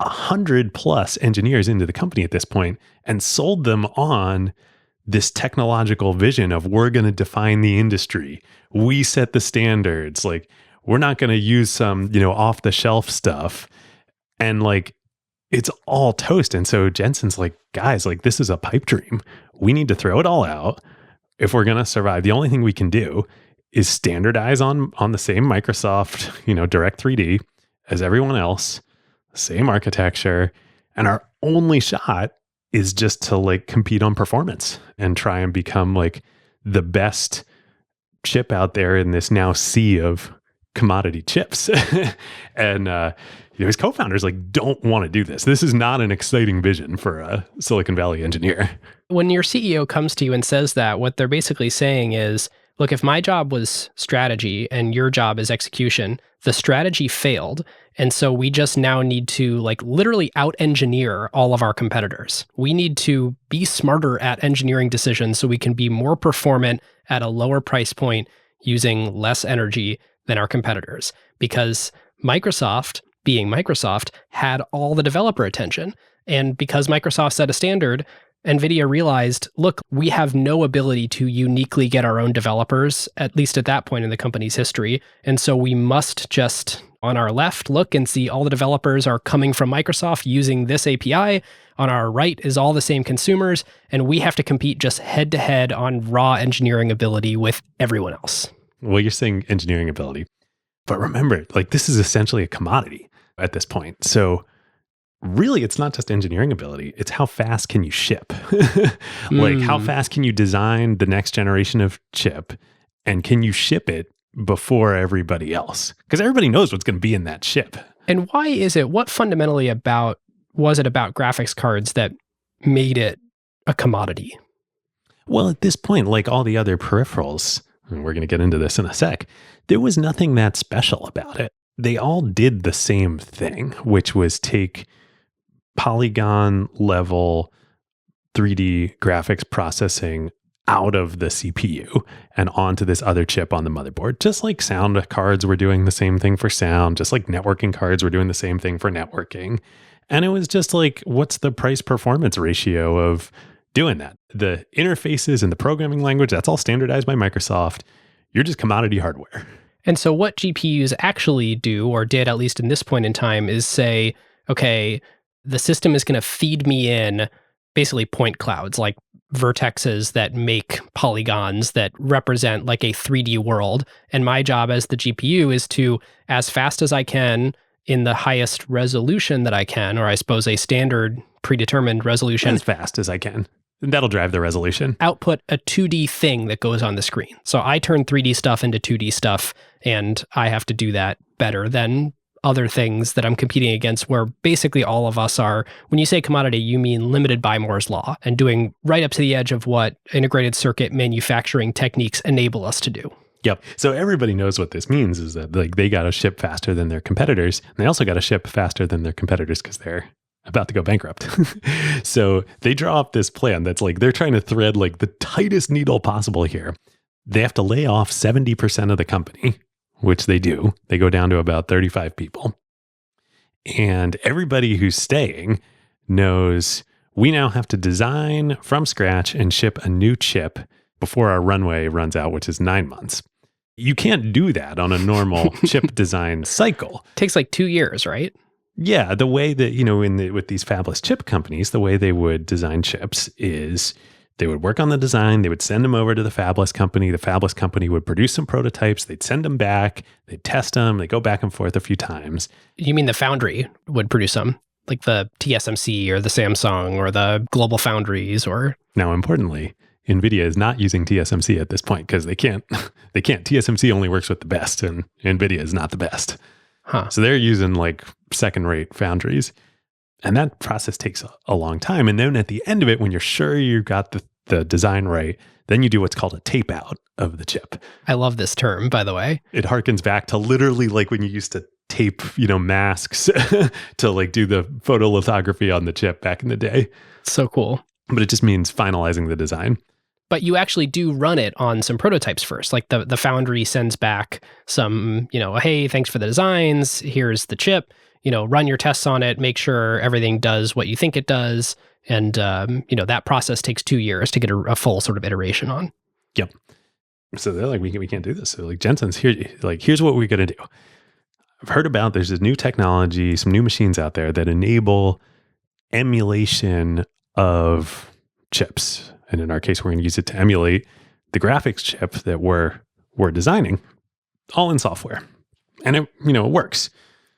100+ engineers into the company at this point and sold them on this technological vision of we're going to define the industry. We set the standards. Like we're not going to use some, off the shelf stuff. And like, it's all toast. And so Jensen's like, guys, like this is a pipe dream. We need to throw it all out. If we're going to survive, the only thing we can do is standardize on the same Microsoft, Direct 3D as everyone else, same architecture. And our only shot is just to like compete on performance and try and become like the best chip out there in this now sea of commodity chips. And his co-founders like don't want to do this. This is not an exciting vision for a Silicon Valley engineer. When your CEO comes to you and says that, what they're basically saying is, look, if my job was strategy and your job is execution, the strategy failed. And so we just now need to like literally out-engineer all of our competitors. We need to be smarter at engineering decisions so we can be more performant at a lower price point using less energy than our competitors. Because Microsoft, being Microsoft, had all the developer attention. And because Microsoft set a standard, NVIDIA realized, look, we have no ability to uniquely get our own developers, at least at that point in the company's history. And so we must just, on our left, look and see all the developers are coming from Microsoft using this API. On our right is all the same consumers. And we have to compete just head to head on raw engineering ability with everyone else. Well, you're saying engineering ability. But remember, like this is essentially a commodity at this point. So really, it's not just engineering ability. It's how fast can you ship? Like how fast can you design the next generation of chip, and can you ship it before everybody else? Because everybody knows what's going to be in that chip. And why is it, what fundamentally was it about graphics cards that made it a commodity? Well, at this point, like all the other peripherals, and we're going to get into this in a sec, there was nothing that special about it. They all did the same thing, which was take polygon level 3D graphics processing out of the CPU and onto this other chip on the motherboard. Just like sound cards were doing the same thing for sound, just like networking cards were doing the same thing for networking. And it was just like, what's the price performance ratio of doing that? The interfaces and the programming language, that's all standardized by Microsoft. You're just commodity hardware. And so what GPUs actually do, or did at least in this point in time, is say, okay, the system is going to feed me in basically point clouds, like vertexes that make polygons that represent like a 3D world. And my job as the GPU is to, as fast as I can, in the highest resolution that I can, or I suppose a standard predetermined resolution. As fast as I can. That'll drive the resolution. Output a 2D thing that goes on the screen. So I turn 3D stuff into 2D stuff, and I have to do that better than other things that I'm competing against, where basically all of us are, when you say commodity, you mean limited by Moore's law and doing right up to the edge of what integrated circuit manufacturing techniques enable us to do. Yep. So everybody knows what this means is that like they got to ship faster than their competitors. And they also got to ship faster than their competitors because they're about to go bankrupt. So they draw up this plan that's like they're trying to thread like the tightest needle possible here. They have to lay off 70% of the company, which they do. They go down to about 35 people. And everybody who's staying knows we now have to design from scratch and ship a new chip before our runway runs out, which is 9 months. You can't do that on a normal chip design cycle. Takes like 2 years, right? Yeah, the way that, with these fabless chip companies, the way they would design chips is they would work on the design, they would send them over to the fabless company would produce some prototypes, they'd send them back, they'd test them, they go back and forth a few times. You mean the foundry would produce them, like the TSMC or the Samsung or the global foundries or... Now, importantly, Nvidia is not using TSMC at this point because they can't. TSMC only works with the best, and Nvidia is not the best. Huh. So they're using like second-rate foundries. And that process takes a long time. And then at the end of it, when you're sure you got the design right, then you do what's called a tape out of the chip. I love this term, by the way. It harkens back to literally like when you used to tape, masks to like do the photolithography on the chip back in the day. So cool. But it just means finalizing the design. But you actually do run it on some prototypes first. Like the foundry sends back some, hey, thanks for the designs. Here's the chip. Run your tests on it. Make sure everything does what you think it does. And, that process takes 2 years to get a full sort of iteration on. Yep. So they're like, we can't do this. So like Jensen's here, like, here's what we're going to do. I've heard about there's this new technology, some new machines out there that enable emulation of chips. And in our case, we're going to use it to emulate the graphics chip that we're designing, all in software. And it works.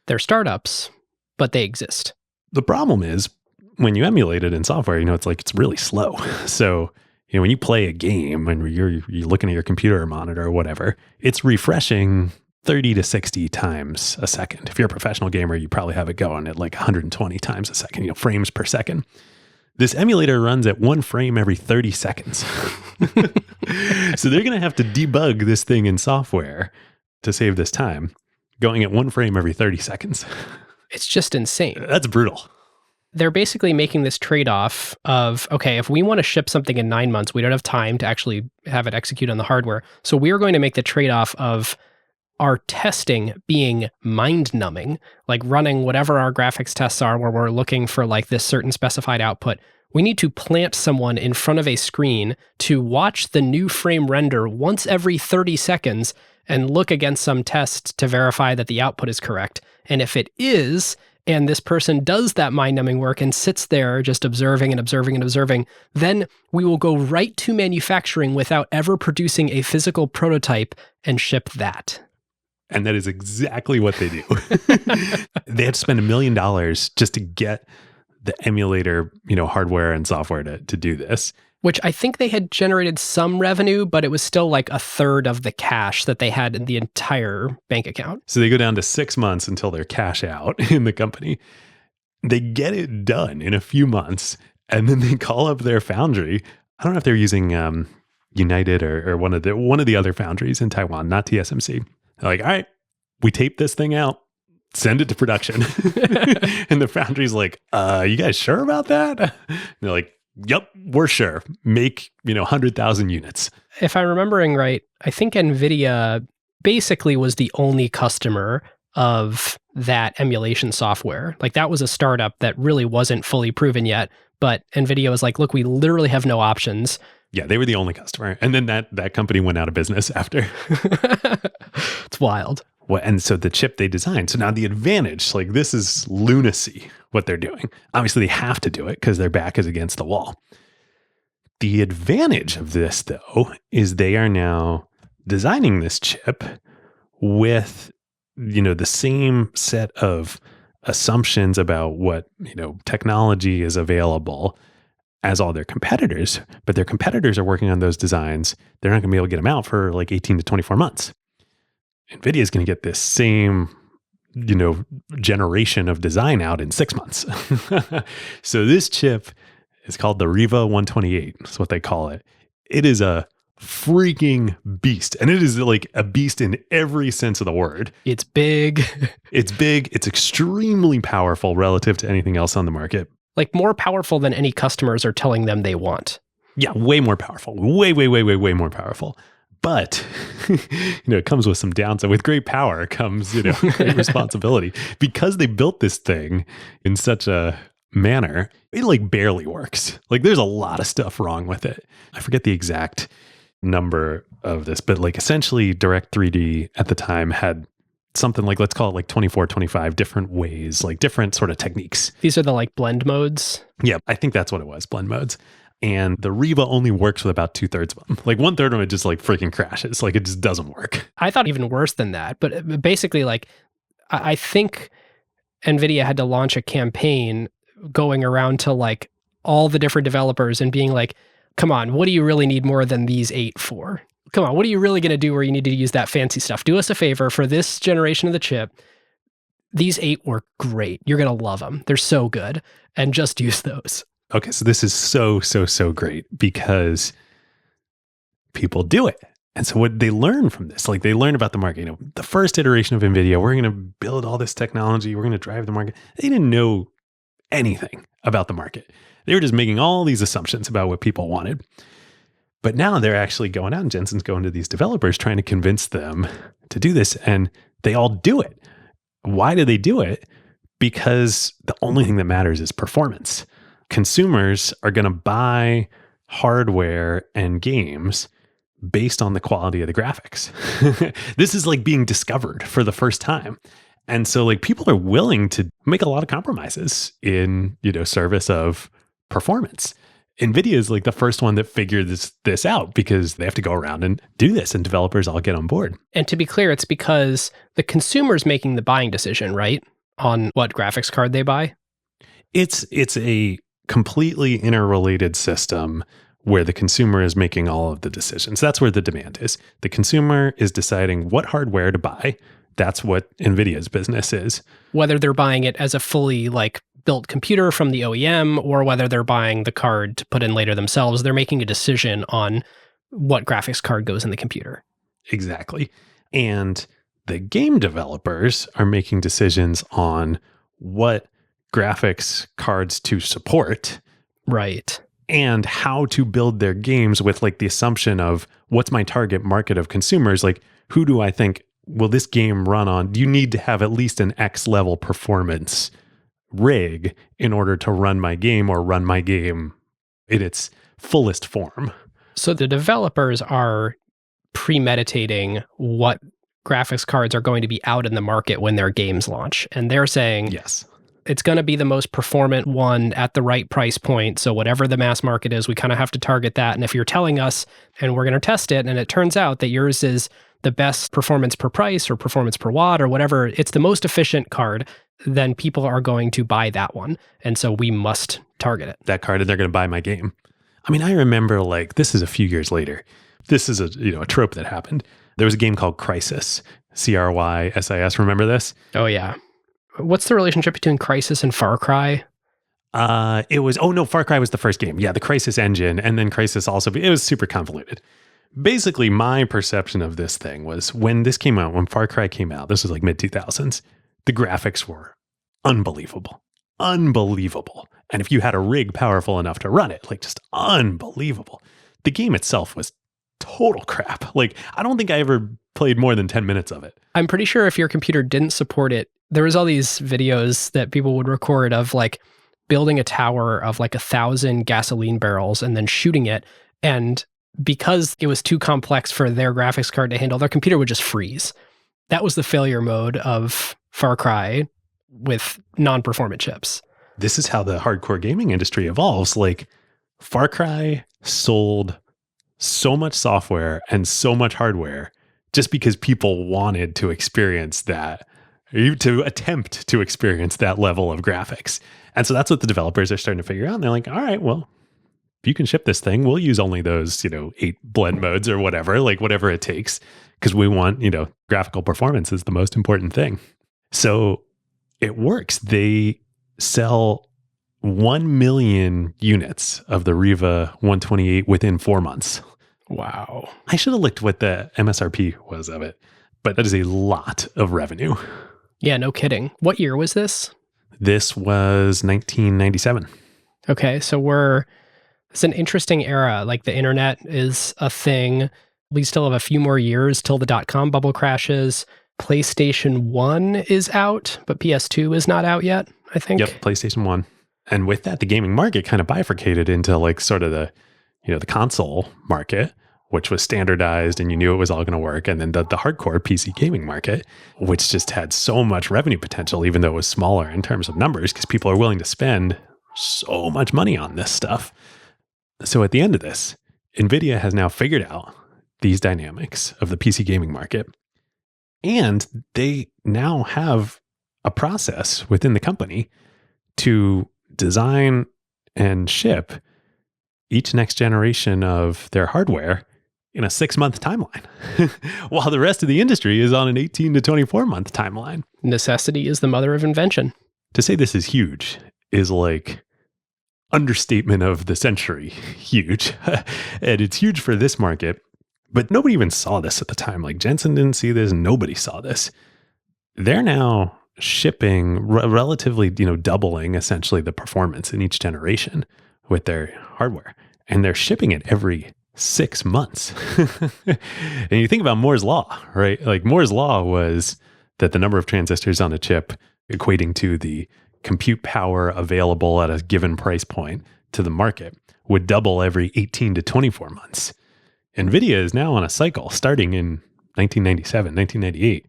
They're startups, but they exist. The problem is when you emulate it in software, it's really slow. So, when you play a game and you're looking at your computer or monitor or whatever, it's refreshing 30 to 60 times a second. If you're a professional gamer, you probably have it going at like 120 times a second, frames per second. This emulator runs at 1 frame every 30 seconds. So they're going to have to debug this thing in software to save this time, going at 1 frame every 30 seconds. It's just insane. That's brutal. They're basically making this trade-off of, okay, if we want to ship something in 9 months, we don't have time to actually have it execute on the hardware. So we are going to make the trade-off of our testing being mind-numbing, like running whatever our graphics tests are where we're looking for like this certain specified output. We need to plant someone in front of a screen to watch the new frame render once every 30 seconds and look against some test to verify that the output is correct. And if it is, and this person does that mind-numbing work and sits there just observing and observing and observing, then we will go right to manufacturing without ever producing a physical prototype and ship that. And that is exactly what they do. They had to spend $1 million just to get the emulator, hardware and software to do this. Which I think they had generated some revenue, but it was still like a third of the cash that they had in the entire bank account. So they go down to 6 months until they're cash out in the company. They get it done in a few months, and then they call up their foundry. I don't know if they're using United or one of the other foundries in Taiwan, not TSMC. They're like, all right, we taped this thing out, send it to production. And the foundry's like, you guys sure about that? And they're like, yep, we're sure. Make, 100,000 units. If I'm remembering right, I think Nvidia basically was the only customer of that emulation software. Like that was a startup that really wasn't fully proven yet, but Nvidia was like, look, we literally have no options. Yeah, they were the only customer. And then that company went out of business after. It's wild. Well, and so the chip they designed. So now the advantage, like this is lunacy, what they're doing. Obviously, they have to do it because their back is against the wall. The advantage of this, though, is they are now designing this chip with, the same set of assumptions about what, technology is available as all their competitors, but their competitors are working on those designs. They're not going to be able to get them out for like 18 to 24 months. NVIDIA is going to get this same, generation of design out in 6 months. So this chip is called the Riva 128. That's what they call it. It is a freaking beast. And it is like a beast in every sense of the word. It's big. It's big. It's extremely powerful relative to anything else on the market. Like more powerful than any customers are telling them they want. Yeah, way more powerful. Way more powerful. But, it comes with some downside. With great power comes, great responsibility. Because they built this thing in such a manner, it like barely works. Like there's a lot of stuff wrong with it. I forget the exact number of this, but like essentially Direct 3D at the time had something like, let's call it like 24, 25 different ways, like different sort of techniques. These are the like blend modes. Yeah, I think that's what it was, blend modes. And the Riva only works with about 2/3 of them. Like 1/3 of it just like freaking crashes. Like it just doesn't work. I thought even worse than that. But basically, like, I think NVIDIA had to launch a campaign going around to like all the different developers and being like, come on, what do you really need more than these 8 for? Come on, what are you really going to do where you need to use that fancy stuff? Do us a favor for this generation of the chip. These 8 work great. You're going to love them. They're so good. And just use those. Okay, so this is so great because people do it. And so what they learn from this, like they learn about the market, the first iteration of NVIDIA, we're going to build all this technology. We're going to drive the market. They didn't know anything about the market. They were just making all these assumptions about what people wanted. But now they're actually going out and Jensen's going to these developers trying to convince them to do this. And they all do it. Why do they do it? Because the only thing that matters is performance. Consumers are going to buy hardware and games based on the quality of the graphics. This is like being discovered for the first time. And so like people are willing to make a lot of compromises in, service of performance. NVIDIA is like the first one that figured this out because they have to go around and do this and developers all get on board. And to be clear, it's because the consumer's making the buying decision, right? On what graphics card they buy. It's a completely interrelated system where the consumer is making all of the decisions. That's where the demand is. The consumer is deciding what hardware to buy. That's what NVIDIA's business is. Whether they're buying it as a fully like built computer from the OEM or whether they're buying the card to put in later themselves, they're making a decision on what graphics card goes in the computer. Exactly. And the game developers are making decisions on what graphics cards to support. Right. And how to build their games with like the assumption of what's my target market of consumers? Like, who do I think will this game run on? You need to have at least an X level performance rig in order to run my game or run my game in its fullest form. So the developers are premeditating what graphics cards are going to be out in the market when their games launch. And they're saying, yes, it's going to be the most performant one at the right price point. So whatever the mass market is, we kind of have to target that. And if you're telling us and we're going to test it and it turns out that yours is the best performance per price or performance per watt or whatever, it's the most efficient card, then people are going to buy that one. And so we must target it. That card, and they're going to buy my game. I mean, I remember like, this is a few years later. This is a trope that happened. There was a game called Crysis, Crysis. Remember this? Oh yeah. What's the relationship between Crysis and Far Cry? Far Cry was the first game. Yeah, the Crysis engine. And then Crysis also, it was super convoluted. Basically, my perception of this thing was when this came out, when Far Cry came out, this was like mid-2000s, the graphics were unbelievable. Unbelievable. And if you had a rig powerful enough to run it, like just unbelievable. The game itself was total crap. Like, I don't think I ever played more than 10 minutes of it. I'm pretty sure if your computer didn't support it, there was all these videos that people would record of like building a tower of like 1,000 gasoline barrels and then shooting it. And because it was too complex for their graphics card to handle, their computer would just freeze. That was the failure mode of Far Cry with non-performant chips. This is how the hardcore gaming industry evolves. Like, Far Cry sold so much software and so much hardware just because people wanted to experience that, to attempt to experience that level of graphics. And so that's what the developers are starting to figure out. And they're like, all right, well, if you can ship this thing, we'll use only those, 8 blend modes or whatever, like whatever it takes, because we want, graphical performance is the most important thing. So it works. They sell 1 million units of the Riva 128 within 4 months. Wow. I should have looked what the MSRP was of it, but that is a lot of revenue. Yeah, no kidding. What year was this? This was 1997. Okay, so it's an interesting era. Like the internet is a thing. We still have a few more years till the dot-com bubble crashes. PlayStation 1 is out, but PS2 is not out yet, I think. Yep, PlayStation 1. And with that, the gaming market kind of bifurcated into like sort of the console market, which was standardized and you knew it was all going to work. And then the hardcore PC gaming market, which just had so much revenue potential, even though it was smaller in terms of numbers, because people are willing to spend so much money on this stuff. So at the end of this, Nvidia has now figured out these dynamics of the PC gaming market. And they now have a process within the company to design and ship each next generation of their hardware in a 6-month timeline, while the rest of the industry is on an 18 to 24-month timeline. Necessity is the mother of invention. To say this is huge is like understatement of the century huge. And it's huge for this market, but nobody even saw this at the time. Like Jensen didn't see this. Nobody saw this. They're now shipping relatively, doubling essentially the performance in each generation with their hardware. And they're shipping it every 6 months. And you think about Moore's Law, right? Like Moore's Law was that the number of transistors on a chip equating to the compute power available at a given price point to the market would double every 18 to 24 months. Nvidia is now on a cycle starting in 1997, 1998,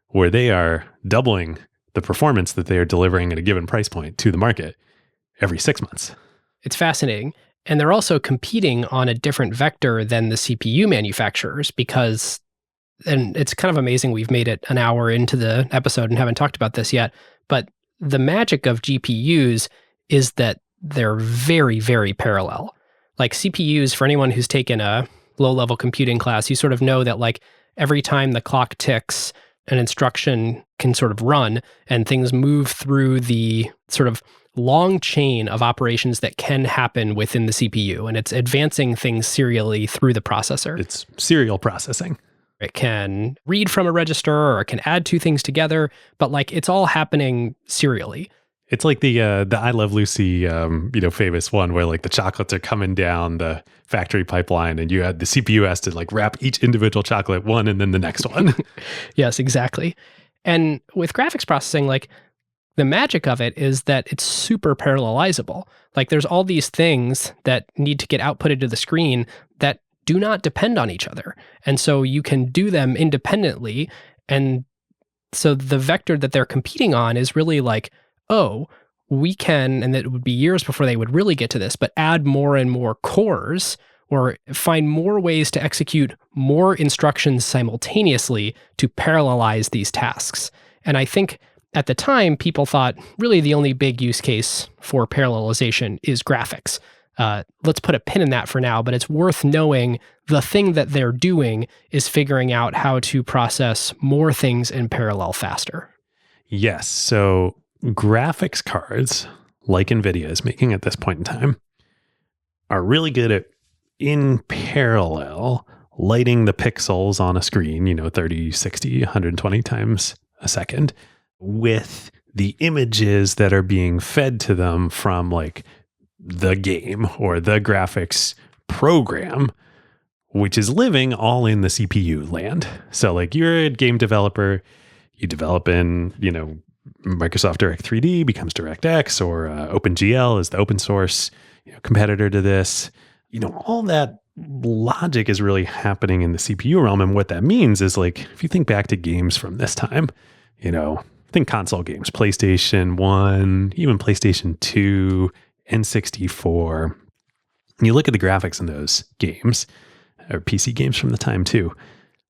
where they are doubling the performance that they are delivering at a given price point to the market every 6 months. It's fascinating. And they're also competing on a different vector than the CPU manufacturers because, and it's kind of amazing we've made it an hour into the episode and haven't talked about this yet, but the magic of GPUs is that they're very, very parallel. Like CPUs, for anyone who's taken a low-level computing class, you sort of know that like every time the clock ticks, an instruction can sort of run and things move through the sort of long chain of operations that can happen within the CPU. And it's advancing things serially through the processor. It's serial processing. It can read from a register or it can add two things together, but like it's all happening serially. It's like the I Love Lucy, famous one where like the chocolates are coming down the factory pipeline and the CPU has to like wrap each individual chocolate one and then the next one. Yes, exactly. And with graphics processing, like the magic of it is that it's super parallelizable. Like there's all these things that need to get outputted to the screen that do not depend on each other. And so you can do them independently. And so the vector that they're competing on is really like, oh, we can, and it would be years before they would really get to this, but add more and more cores or find more ways to execute more instructions simultaneously to parallelize these tasks. And I think at the time, people thought really the only big use case for parallelization is graphics. Let's put a pin in that for now, but it's worth knowing the thing that they're doing is figuring out how to process more things in parallel faster. Yes. So graphics cards, like Nvidia is making at this point in time, are really good at, in parallel, lighting the pixels on a screen, 30, 60, 120 times a second, with the images that are being fed to them from like the game or the graphics program, which is living all in the CPU land. So like you're a game developer, you develop in, Microsoft Direct 3D becomes DirectX, or OpenGL is the open source competitor to this. All that logic is really happening in the CPU realm. And what that means is like, if you think back to games from this time, think console games, PlayStation 1, even PlayStation 2, N64. And you look at the graphics in those games, or PC games from the time too.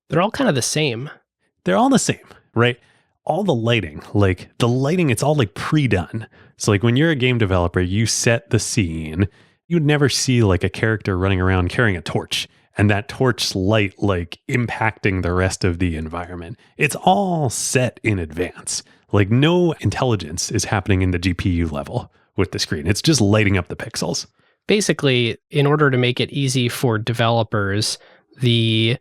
They're all kind of the same. They're all the same, right? All the lighting, it's all like pre-done. So like when you're a game developer, you set the scene You'd never see like a character running around carrying a torch and that torch light like impacting the rest of the environment. It's all set in advance. Like no intelligence is happening in the GPU level with the screen. It's just lighting up the pixels. Basically, in order to make it easy for developers, the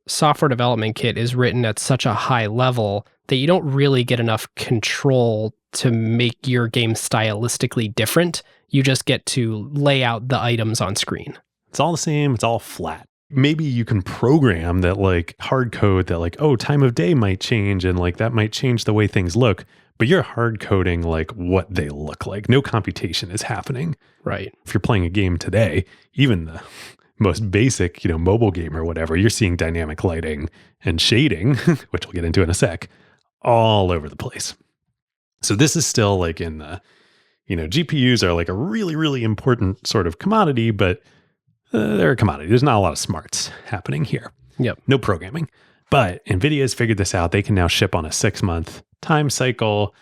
software development kit is written at such a high level that you don't really get enough control to make your game stylistically different. You just get to lay out the items on screen. It's all the same. It's all flat. Maybe you can program that like hard code that like, oh, time of day might change and like that might change the way things look. But you're hard coding like what they look like. No computation is happening. Right. If you're playing a game today, even the most basic, mobile game or whatever, you're seeing dynamic lighting and shading, which we'll get into in a sec, all over the place. So this is still like in the, GPUs are like a really, really important sort of commodity, but they're a commodity. There's not a lot of smarts happening here. Yep. No programming. But NVIDIA has figured this out. They can now ship on a 6-month time cycle.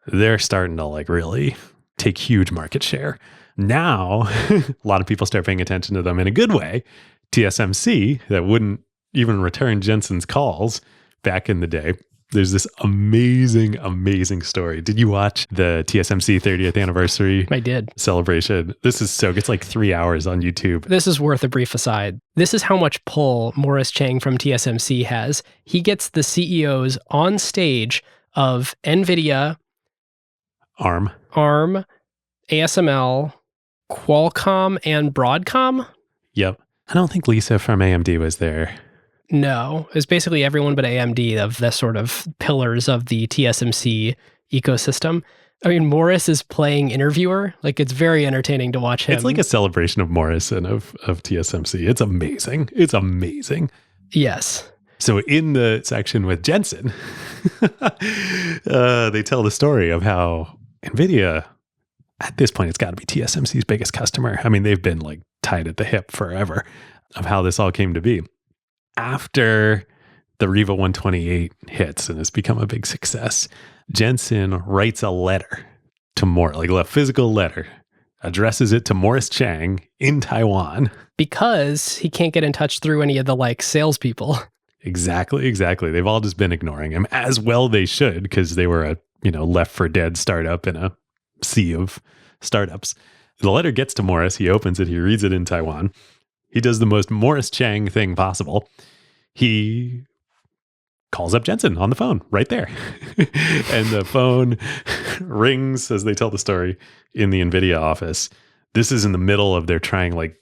They're starting to like really take huge market share. Now, a lot of people start paying attention to them in a good way. TSMC, that wouldn't even return Jensen's calls back in the day. There's this amazing, amazing story. Did you watch the TSMC 30th anniversary I did. celebration? This is it's like 3 hours on YouTube. This is worth a brief aside. This is how much pull Morris Chang from TSMC has. He gets the CEOs on stage of Nvidia, ARM, ASML, Qualcomm, and Broadcom. Yep. I don't think Lisa from AMD was there. No, it's basically everyone but AMD of the sort of pillars of the TSMC ecosystem. I mean, Morris is playing interviewer. Like, it's very entertaining to watch him. It's like a celebration of Morris and of TSMC. It's amazing. It's amazing. Yes. So in the section with Jensen, they tell the story of how NVIDIA, at this point, it's got to be TSMC's biggest customer. I mean, they've been like tied at the hip forever, of how this all came to be. After the Riva 128 hits and has become a big success, Jensen writes a letter to Morris, like a physical letter, addresses it to Morris Chang in Taiwan. Because he can't get in touch through any of the like salespeople. Exactly. They've all just been ignoring him, as well they should, because they were a left for dead startup in a sea of startups. The letter gets to Morris. He opens it. He reads it in Taiwan. He does the most Morris Chang thing possible. He calls up Jensen on the phone right there. And the phone rings as they tell the story in the NVIDIA office. This is in the middle of their trying like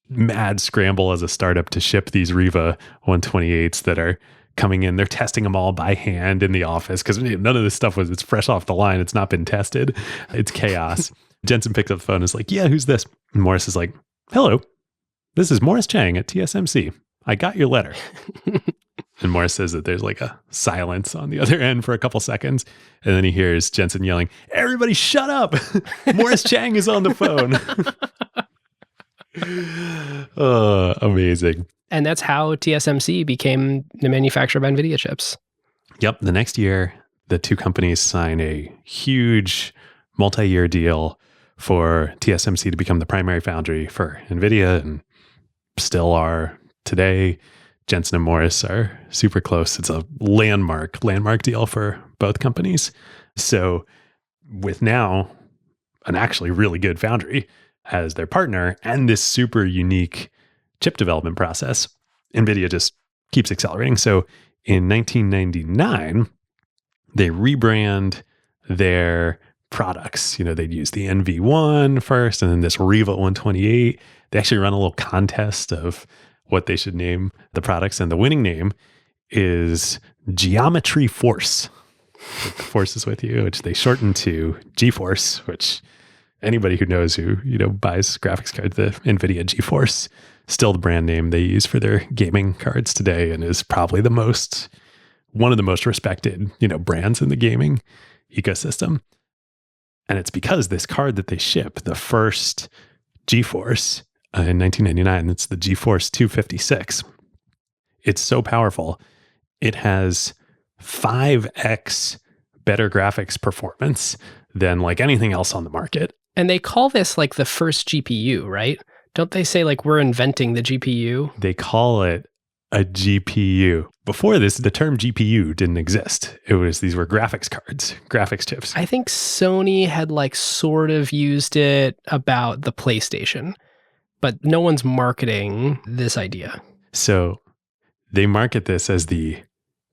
mad scramble as a startup to ship these Riva 128s that are coming in. They're testing them all by hand in the office because none of this stuff it's fresh off the line. It's not been tested. It's chaos. Jensen picks up the phone and is like, yeah, who's this? And Morris is like, hello. This is Morris Chang at TSMC. I got your letter. And Morris says that there's like a silence on the other end for a couple seconds. And then he hears Jensen yelling, everybody shut up. Morris Chang is on the phone. Oh, amazing. And that's how TSMC became the manufacturer of NVIDIA chips. Yep. The next year, the two companies sign a huge multi-year deal for TSMC to become the primary foundry for NVIDIA, and still are today. Jensen and Morris are super close. It's a landmark deal for both companies. So with now an actually really good foundry as their partner and this super unique chip development process, NVIDIA just keeps accelerating. So in 1999, they rebrand their products. They'd use the NV1 first and then this Riva 128. They actually run a little contest of what they should name the products. And the winning name is Geometry Force. Like the force is with you, which they shorten to GeForce, which anybody who knows who, buys graphics cards, the NVIDIA GeForce, still the brand name they use for their gaming cards today and is probably one of the most respected, brands in the gaming ecosystem. And it's because this card that they ship, the first GeForce in 1999, it's the GeForce 256. It's so powerful. It has 5x better graphics performance than like anything else on the market. And they call this like the first GPU, right? Don't they say like we're inventing the GPU? They call it a GPU. Before this, the term GPU didn't exist. These were graphics cards, graphics chips. I think Sony had like sort of used it about the PlayStation, but no one's marketing this idea. So they market this as the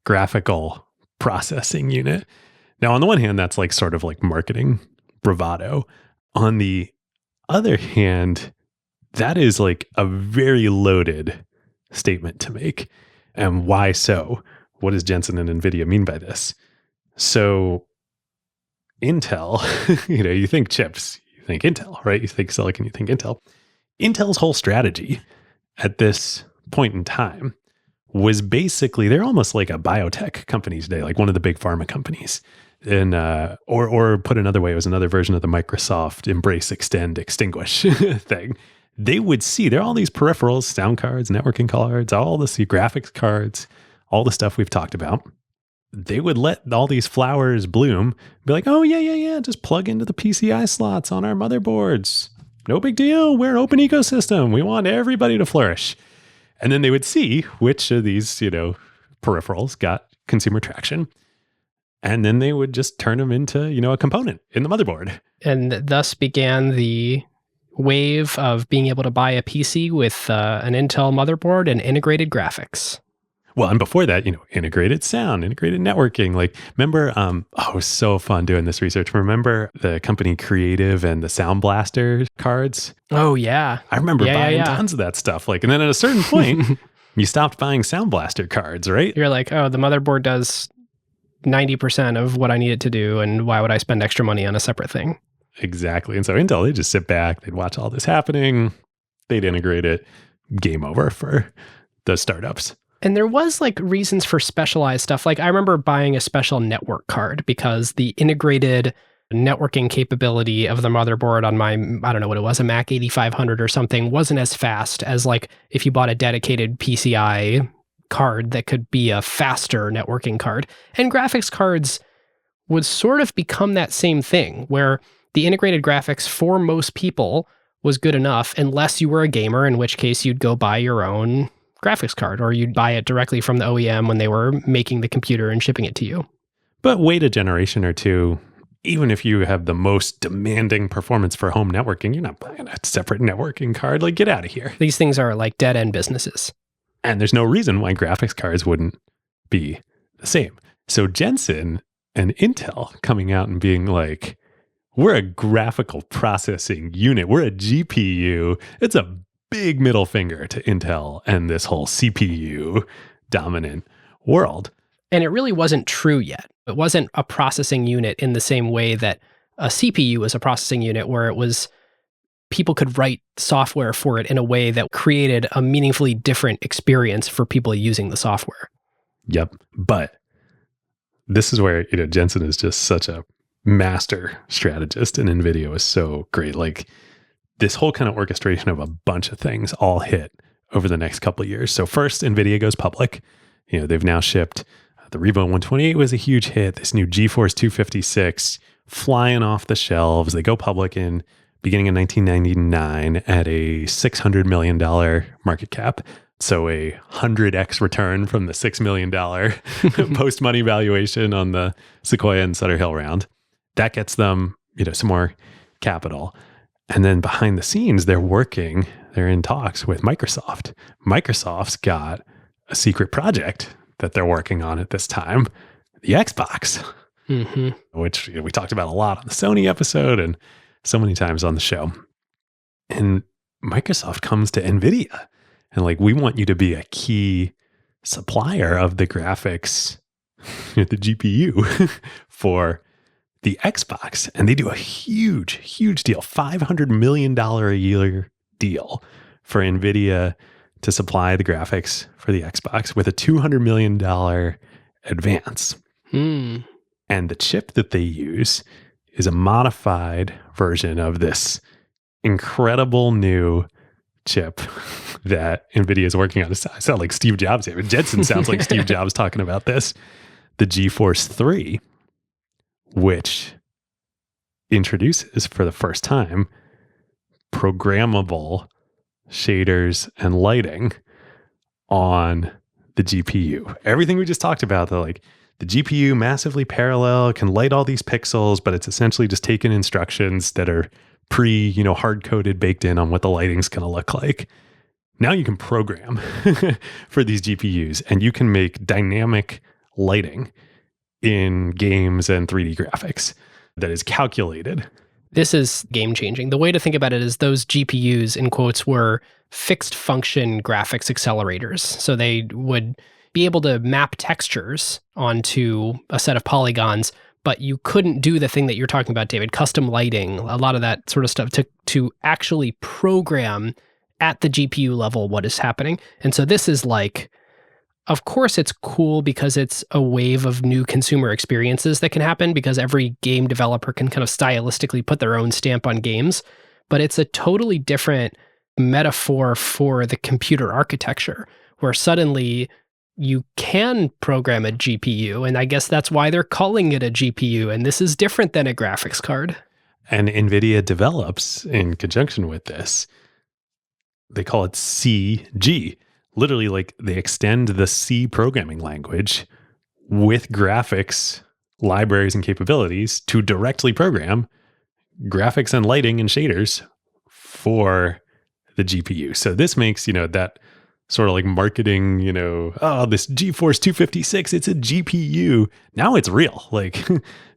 graphical processing unit. Now, on the one hand, that's like sort of like marketing bravado. On the other hand, that is like a very loaded statement to make. And why so? What does Jensen and Nvidia mean by this? So Intel, you think chips, you think Intel, right? You think silicon, you think Intel. Intel's whole strategy at this point in time was basically, they're almost like a biotech company today, like one of the big pharma companies. And or put another way, it was another version of the Microsoft embrace, extend, extinguish thing. They would see there are all these peripherals, sound cards, networking cards, all the graphics cards, all the stuff we've talked about. They would let all these flowers bloom, be like, oh, yeah, just plug into the PCI slots on our motherboards. No big deal. We're an open ecosystem. We want everybody to flourish. And then they would see which of these, peripherals got consumer traction. And then they would just turn them into, a component in the motherboard. And thus began the wave of being able to buy a PC with an Intel motherboard and integrated graphics. Well, and before that, integrated sound, integrated networking. Like, remember, it was so fun doing this research. Remember the company Creative and the Sound Blaster cards? Oh, yeah. I remember buying tons of that stuff. Like, and then at a certain point, you stopped buying Sound Blaster cards, right? You're like, oh, the motherboard does 90% of what I need it to do, and why would I spend extra money on a separate thing? Exactly. And so Intel, they'd just sit back, they'd watch all this happening, they'd integrate it, game over for the startups. And there was like reasons for specialized stuff. Like I remember buying a special network card because the integrated networking capability of the motherboard on my, I don't know what it was, a Mac 8500 or something, wasn't as fast as like if you bought a dedicated PCI card that could be a faster networking card. And graphics cards would sort of become that same thing where the integrated graphics for most people was good enough unless you were a gamer, in which case you'd go buy your own graphics card or you'd buy it directly from the OEM when they were making the computer and shipping it to you. But wait a generation or two, even if you have the most demanding performance for home networking, you're not buying a separate networking card. Like, get out of here. These things are like dead-end businesses. And there's no reason why graphics cards wouldn't be the same. So Jensen and Intel coming out and being like, we're a graphical processing unit. We're a GPU. It's a big middle finger to Intel and this whole CPU dominant world. And it really wasn't true yet. It wasn't a processing unit in the same way that a CPU was a processing unit, where it was people could write software for it in a way that created a meaningfully different experience for people using the software. Yep. But this is where, Jensen is just such a master strategist, and Nvidia was so great. Like, this whole kind of orchestration of a bunch of things all hit over the next couple of years. So first, Nvidia goes public. They've now shipped the Riva 128 was a huge hit. This new GeForce 256 flying off the shelves. They go public in beginning of 1999 at a $600 million market cap. So a 100x return from the $6 million post-money valuation on the Sequoia and Sutter Hill round. That gets them, some more capital. And then behind the scenes, they're in talks with Microsoft. Microsoft's got a secret project that they're working on at this time, the Xbox, which we talked about a lot on the Sony episode and so many times on the show. And Microsoft comes to Nvidia and like, we want you to be a key supplier of the graphics, the GPU for the Xbox. And they do a huge, huge deal, $500 million a year deal for Nvidia to supply the graphics for the Xbox with a $200 million advance. And the chip that they use is a modified version of this incredible new chip that Nvidia is working on. I sound like Steve Jobs here. Jensen sounds like Steve Jobs talking about this. The GeForce 3, which introduces for the first time programmable shaders and lighting on the GPU. Everything we just talked about, the GPU massively parallel, can light all these pixels, but it's essentially just taking instructions that are hard coded, baked in on what the lighting's going to look like. Now you can program for these GPUs, and you can make dynamic lighting in games and 3D graphics that is calculated. This is game changing. The way to think about it is those GPUs, in quotes, were fixed function graphics accelerators. So they would be able to map textures onto a set of polygons, but you couldn't do the thing that you're talking about, David, custom lighting, a lot of that sort of stuff to actually program at the GPU level what is happening. And so this is of course it's cool because it's a wave of new consumer experiences that can happen because every game developer can kind of stylistically put their own stamp on games, but it's a totally different metaphor for the computer architecture where suddenly you can program a GPU, and I guess that's why they're calling it a GPU, and this is different than a graphics card. And Nvidia develops in conjunction with this. They call it CG. Literally, they extend the C programming language with graphics, libraries, and capabilities to directly program graphics and lighting and shaders for the GPU. So this makes, that sort of marketing, this GeForce 256, it's a GPU. Now it's real.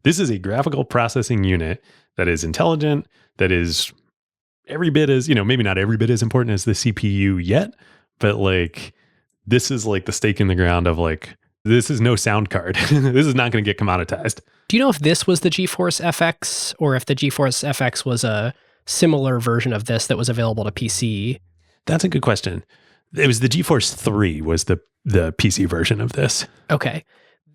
This is a graphical processing unit that is intelligent, that is every bit as, maybe not every bit as important as the CPU yet, but this is the stake in the ground of this is no sound card. This is not going to get commoditized. Do you know if this was the GeForce FX or if the GeForce FX was a similar version of this that was available to PC? That's a good question. It was the GeForce 3 was the PC version of this. Okay.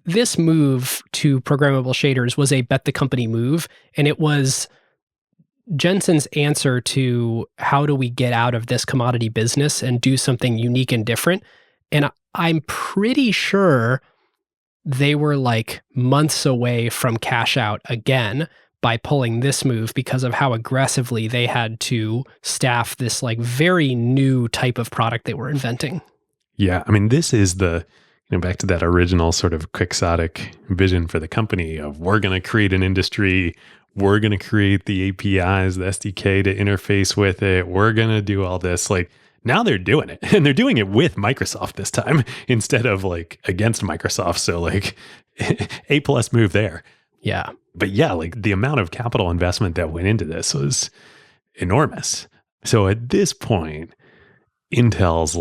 This move to programmable shaders was a bet the company move, and it was Jensen's answer to how do we get out of this commodity business and do something unique and different. And I'm pretty sure they were months away from cash out again by pulling this move because of how aggressively they had to staff this very new type of product they were inventing. Yeah. I mean, this is back to that original sort of quixotic vision for the company of we're going to create an industry. We're going to create the APIs, the SDK to interface with it. We're going to do all this. Now they're doing it, and they're doing it with Microsoft this time instead of against Microsoft. So A+ move there. Yeah. But yeah, the amount of capital investment that went into this was enormous. So at this point, Intel's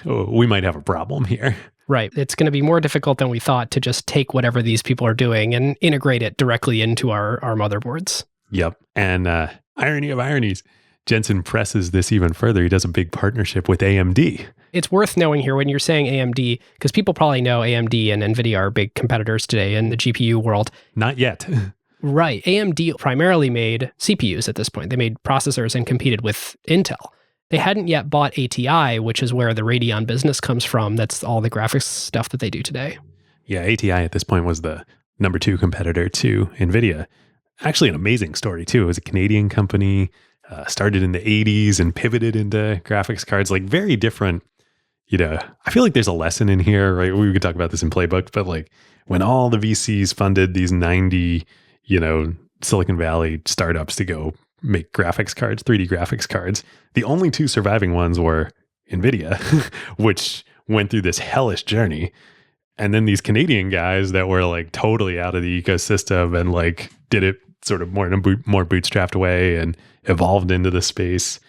we might have a problem here. Right. It's going to be more difficult than we thought to just take whatever these people are doing and integrate it directly into our motherboards. Yep. And irony of ironies, Jensen presses this even further. He does a big partnership with AMD. It's worth knowing here when you're saying AMD, because people probably know AMD and Nvidia are big competitors today in the GPU world. Not yet. Right. AMD primarily made CPUs at this point. They made processors and competed with Intel. They hadn't yet bought ATI, which is where the Radeon business comes from. That's all the graphics stuff that they do today. Yeah, ATI at this point was the number 2 competitor to NVIDIA. Actually, an amazing story, too. It was a Canadian company, started in the 80s and pivoted into graphics cards, very different. I feel there's a lesson in here, right? We could talk about this in Playbook, but when all the VCs funded these 90, Silicon Valley startups to go make graphics cards, 3D graphics cards, the only 2 surviving ones were NVIDIA, which went through this hellish journey. And then these Canadian guys that were totally out of the ecosystem and did it sort of more in a more bootstrapped way and evolved into the space.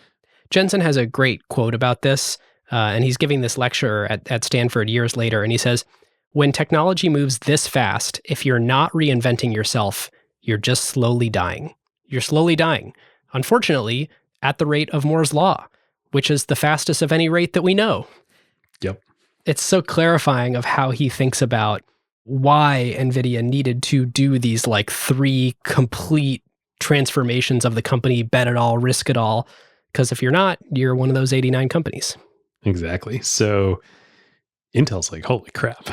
Jensen has a great quote about this, and he's giving this lecture at Stanford years later, and he says, when technology moves this fast, if you're not reinventing yourself, you're just slowly dying. You're slowly dying. Unfortunately, at the rate of Moore's Law, which is the fastest of any rate that we know. Yep. It's so clarifying of how he thinks about why NVIDIA needed to do these 3 complete transformations of the company, bet it all, risk it all. Because if you're not, you're one of those 89 companies. Exactly. So Intel's holy crap.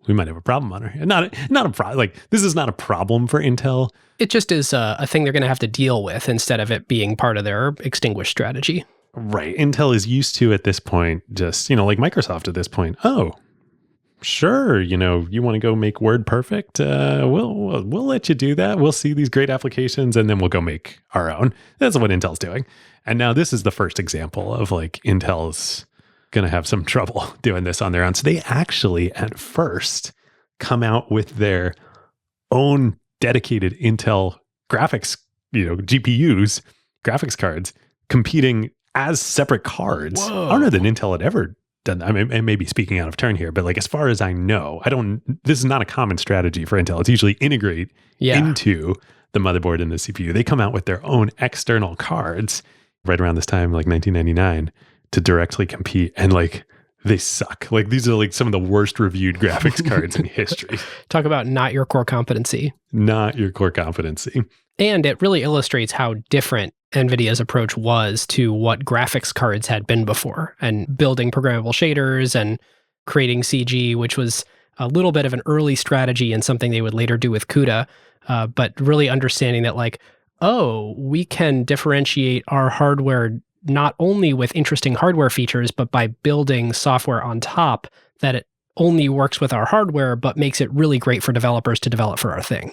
we might have a problem on our hands. Not a problem. Like, this is not a problem for Intel. It just is a thing they're going to have to deal with instead of it being part of their extinguish strategy. Right. Intel is used to at this point, just, like Microsoft at this point. Oh, sure. You want to go make Word perfect? We'll let you do that. We'll see these great applications and then we'll go make our own. That's what Intel's doing. And now this is the first example of like Intel's going to have some trouble doing this on their own. So they actually at first come out with their own dedicated Intel graphics, GPUs, graphics cards, competing as separate cards. Whoa. I don't know that Intel had ever done that. I mean, I may be speaking out of turn here, but like as far as I know, this is not a common strategy for Intel. It's usually integrate into the motherboard and the CPU. They come out with their own external cards right around this time, like 1999, to directly compete. And like, they suck. Like, these are like some of the worst reviewed graphics cards in history. Talk about not your core competency. Not your core competency. And it really illustrates how different NVIDIA's approach was to what graphics cards had been before, and building programmable shaders and creating CG, which was a little bit of an early strategy and something they would later do with CUDA, but really understanding that like, oh, we can differentiate our hardware not only with interesting hardware features, but by building software on top that it only works with our hardware, but makes it really great for developers to develop for our thing.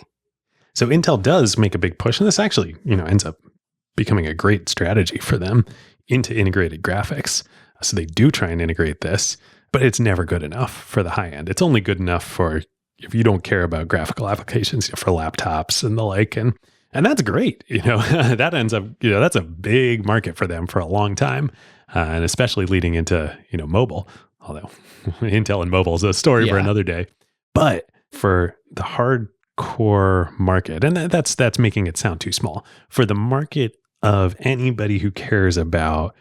So Intel does make a big push, and this actually, ends up becoming a great strategy for them into integrated graphics. So they do try and integrate this, but it's never good enough for the high end. It's only good enough for if you don't care about graphical applications, for laptops and the like. And that's great. That ends up, that's a big market for them for a long time. And especially leading into, mobile, although Intel and mobile is a story for another day. But for the hardcore market, and that's making it sound too small, for the market of anybody who cares about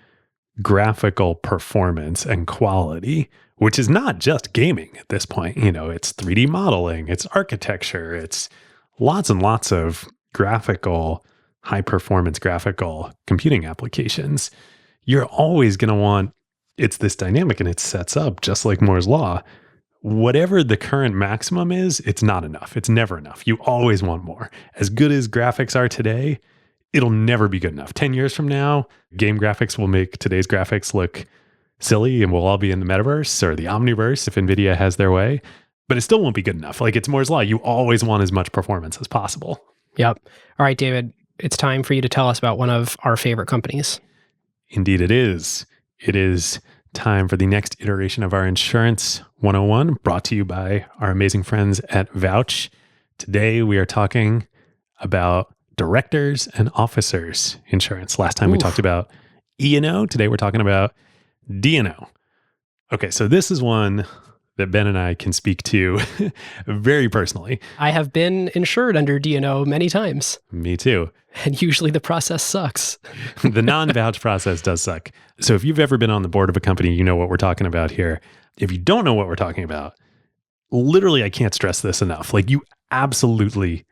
graphical performance and quality, which is not just gaming at this point. It's 3D modeling, it's architecture, it's lots and lots of graphical, high performance graphical computing applications. You're always going to want, it's this dynamic and it sets up just like Moore's Law. Whatever the current maximum is, it's not enough. It's never enough. You always want more. As good as graphics are today, it'll never be good enough. 10 years from now, game graphics will make today's graphics look silly and we'll all be in the metaverse or the omniverse if Nvidia has their way, but it still won't be good enough. Like, it's Moore's Law. You always want as much performance as possible. Yep. All right, David, it's time for you to tell us about one of our favorite companies. Indeed it is. It is time for the next iteration of our Insurance 101, brought to you by our amazing friends at Vouch. Today we are talking about directors and officers insurance. Last time we talked about E&O. Today we're talking about D&O. Okay, so this is one that Ben and I can speak to very personally. I have been insured under D&O many times. Me too. And usually the process sucks. The non-vouch process does suck. So if you've ever been on the board of a company, you know what we're talking about here. If you don't know what we're talking about, literally, I can't stress this enough. Like, you absolutely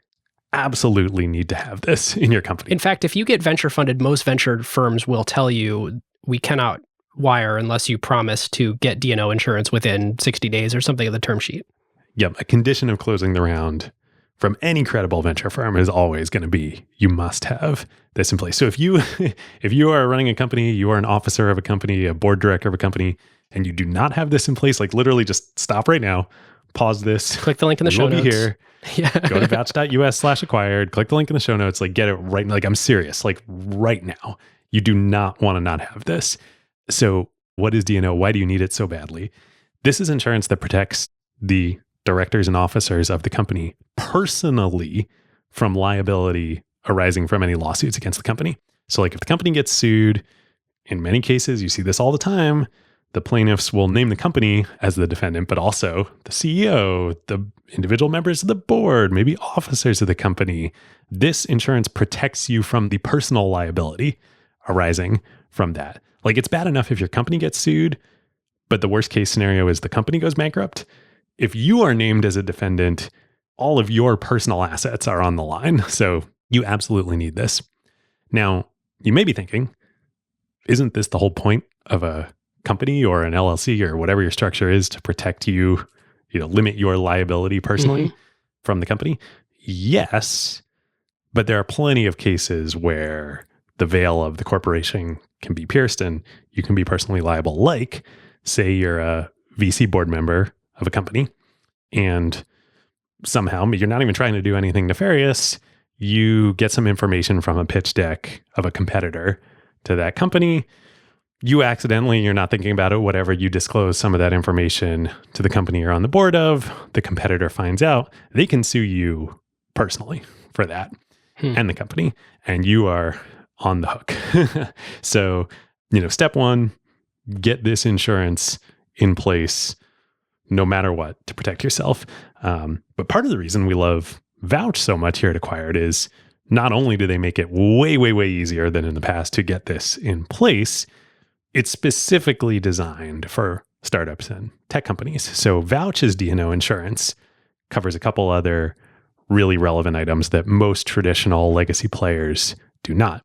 need to have this in your company. In fact, if you get venture funded, most venture firms will tell you we cannot wire unless you promise to get D&O insurance within 60 days or something of the term sheet. Yep. A condition of closing the round from any credible venture firm is always going to be, you must have this in place. So if you are running a company, you are an officer of a company, a board director of a company, and you do not have this in place, like, literally just stop right now, pause this. Click the link in the show notes. We'll be here. Yeah. Go to vouch.us/acquired, click the link in the show notes, like, get it right. Like, I'm serious, like, right now. You do not want to not have this. So what is D&O? Why do you need it so badly? This is insurance that protects the directors and officers of the company personally from liability arising from any lawsuits against the company. So like, if the company gets sued, in many cases, you see this all the time, the plaintiffs will name the company as the defendant, but also the CEO, the individual members of the board, maybe officers of the company. This insurance protects you from the personal liability arising from that. Like, it's bad enough if your company gets sued, but the worst case scenario is the company goes bankrupt. If you are named as a defendant, all of your personal assets are on the line. So you absolutely need this. Now, you may be thinking, isn't this the whole point of a company or an LLC or whatever your structure is, to protect you limit your liability personally from the company? Yes, but there are plenty of cases where the veil of the corporation can be pierced and you can be personally liable. Like, say you're a VC board member of a company and somehow you're not even trying to do anything nefarious. You get some information from a pitch deck of a competitor to that company. You accidentally, you're not thinking about it, whatever, you disclose some of that information to the company you're on the board of. The competitor finds out, they can sue you personally for that and the company, and you are on the hook. So, step one, get this insurance in place no matter what to protect yourself. But part of the reason we love Vouch so much here at Acquired is not only do they make it way, way, way easier than in the past to get this in place, it's specifically designed for startups and tech companies. So Vouch's D&O insurance covers a couple other really relevant items that most traditional legacy players do not.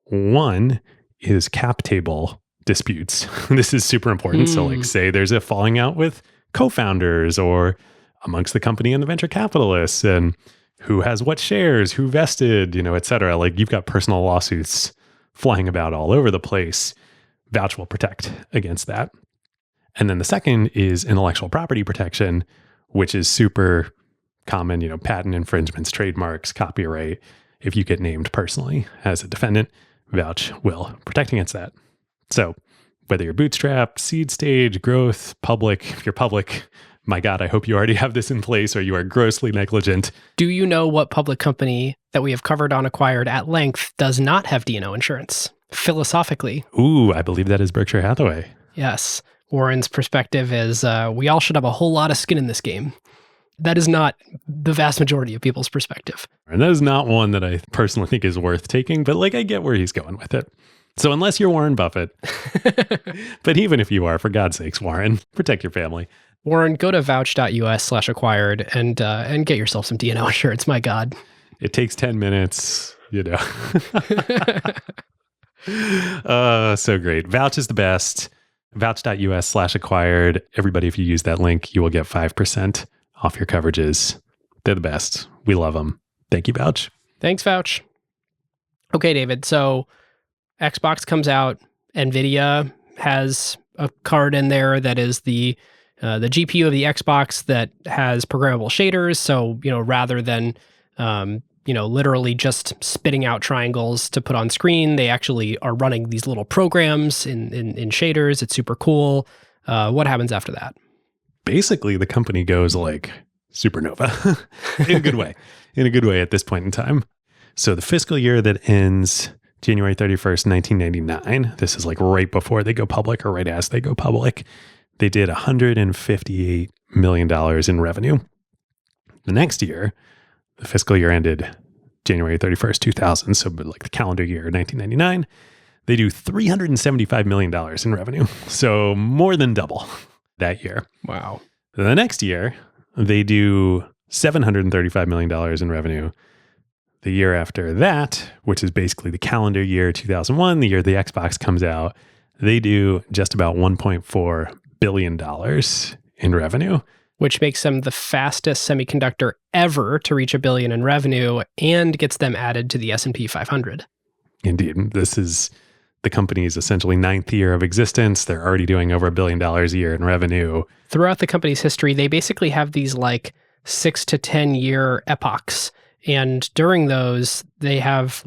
One is cap table disputes. This is super important. So like say there's a falling out with co-founders or amongst the company and the venture capitalists and who has what shares, who vested, et cetera. Like you've got personal lawsuits flying about all over the place. Vouch will protect against that. And then the second is intellectual property protection, which is super common, patent infringements, trademarks, copyright. If you get named personally as a defendant, Vouch will protect against that. So whether you're bootstrapped, seed stage, growth, public, if you're public, my God, I hope you already have this in place or you are grossly negligent. Do you know what public company that we have covered on Acquired at length does not have D&O insurance? Philosophically. Ooh, I believe that is Berkshire Hathaway. Yes. Warren's perspective is we all should have a whole lot of skin in this game. That is not the vast majority of people's perspective. And that is not one that I personally think is worth taking, but I get where he's going with it. So unless you're Warren Buffett, but even if you are, for God's sakes, Warren, protect your family. Warren, go to vouch.us/acquired and get yourself some D&O insurance. My God. It takes 10 minutes, So great. Vouch is the best. Vouch.us/acquired. Everybody, if you use that link, you will get 5% off your coverages. They're the best. We love them. Thank you, Vouch. Thanks, Vouch. Okay, David. So Xbox comes out. Nvidia has a card in there that is the GPU of the Xbox that has programmable shaders. So, rather than literally just spitting out triangles to put on screen, they actually are running these little programs in shaders. It's super cool. What happens after that? Basically, the company goes like supernova in a good way. In a good way at this point in time. So the fiscal year that ends January 31st, 1999, this is like right before they go public or right as they go public, they did $158 million in revenue. The next year, the fiscal year ended January 31st, 2000. So like the calendar year, 1999, they do $375 million in revenue. So more than double that year. Wow. The next year, they do $735 million in revenue. The year after that, which is basically the calendar year 2001, the year the Xbox comes out, they do just about $1.4 billion in revenue. Which makes them the fastest semiconductor ever to reach $1 billion in revenue and gets them added to the S&P 500. Indeed. This is the company's essentially 9th year of existence. They're already doing over $1 billion a year in revenue. Throughout the company's history, they basically have these 6 to 10 year epochs. And during those, they have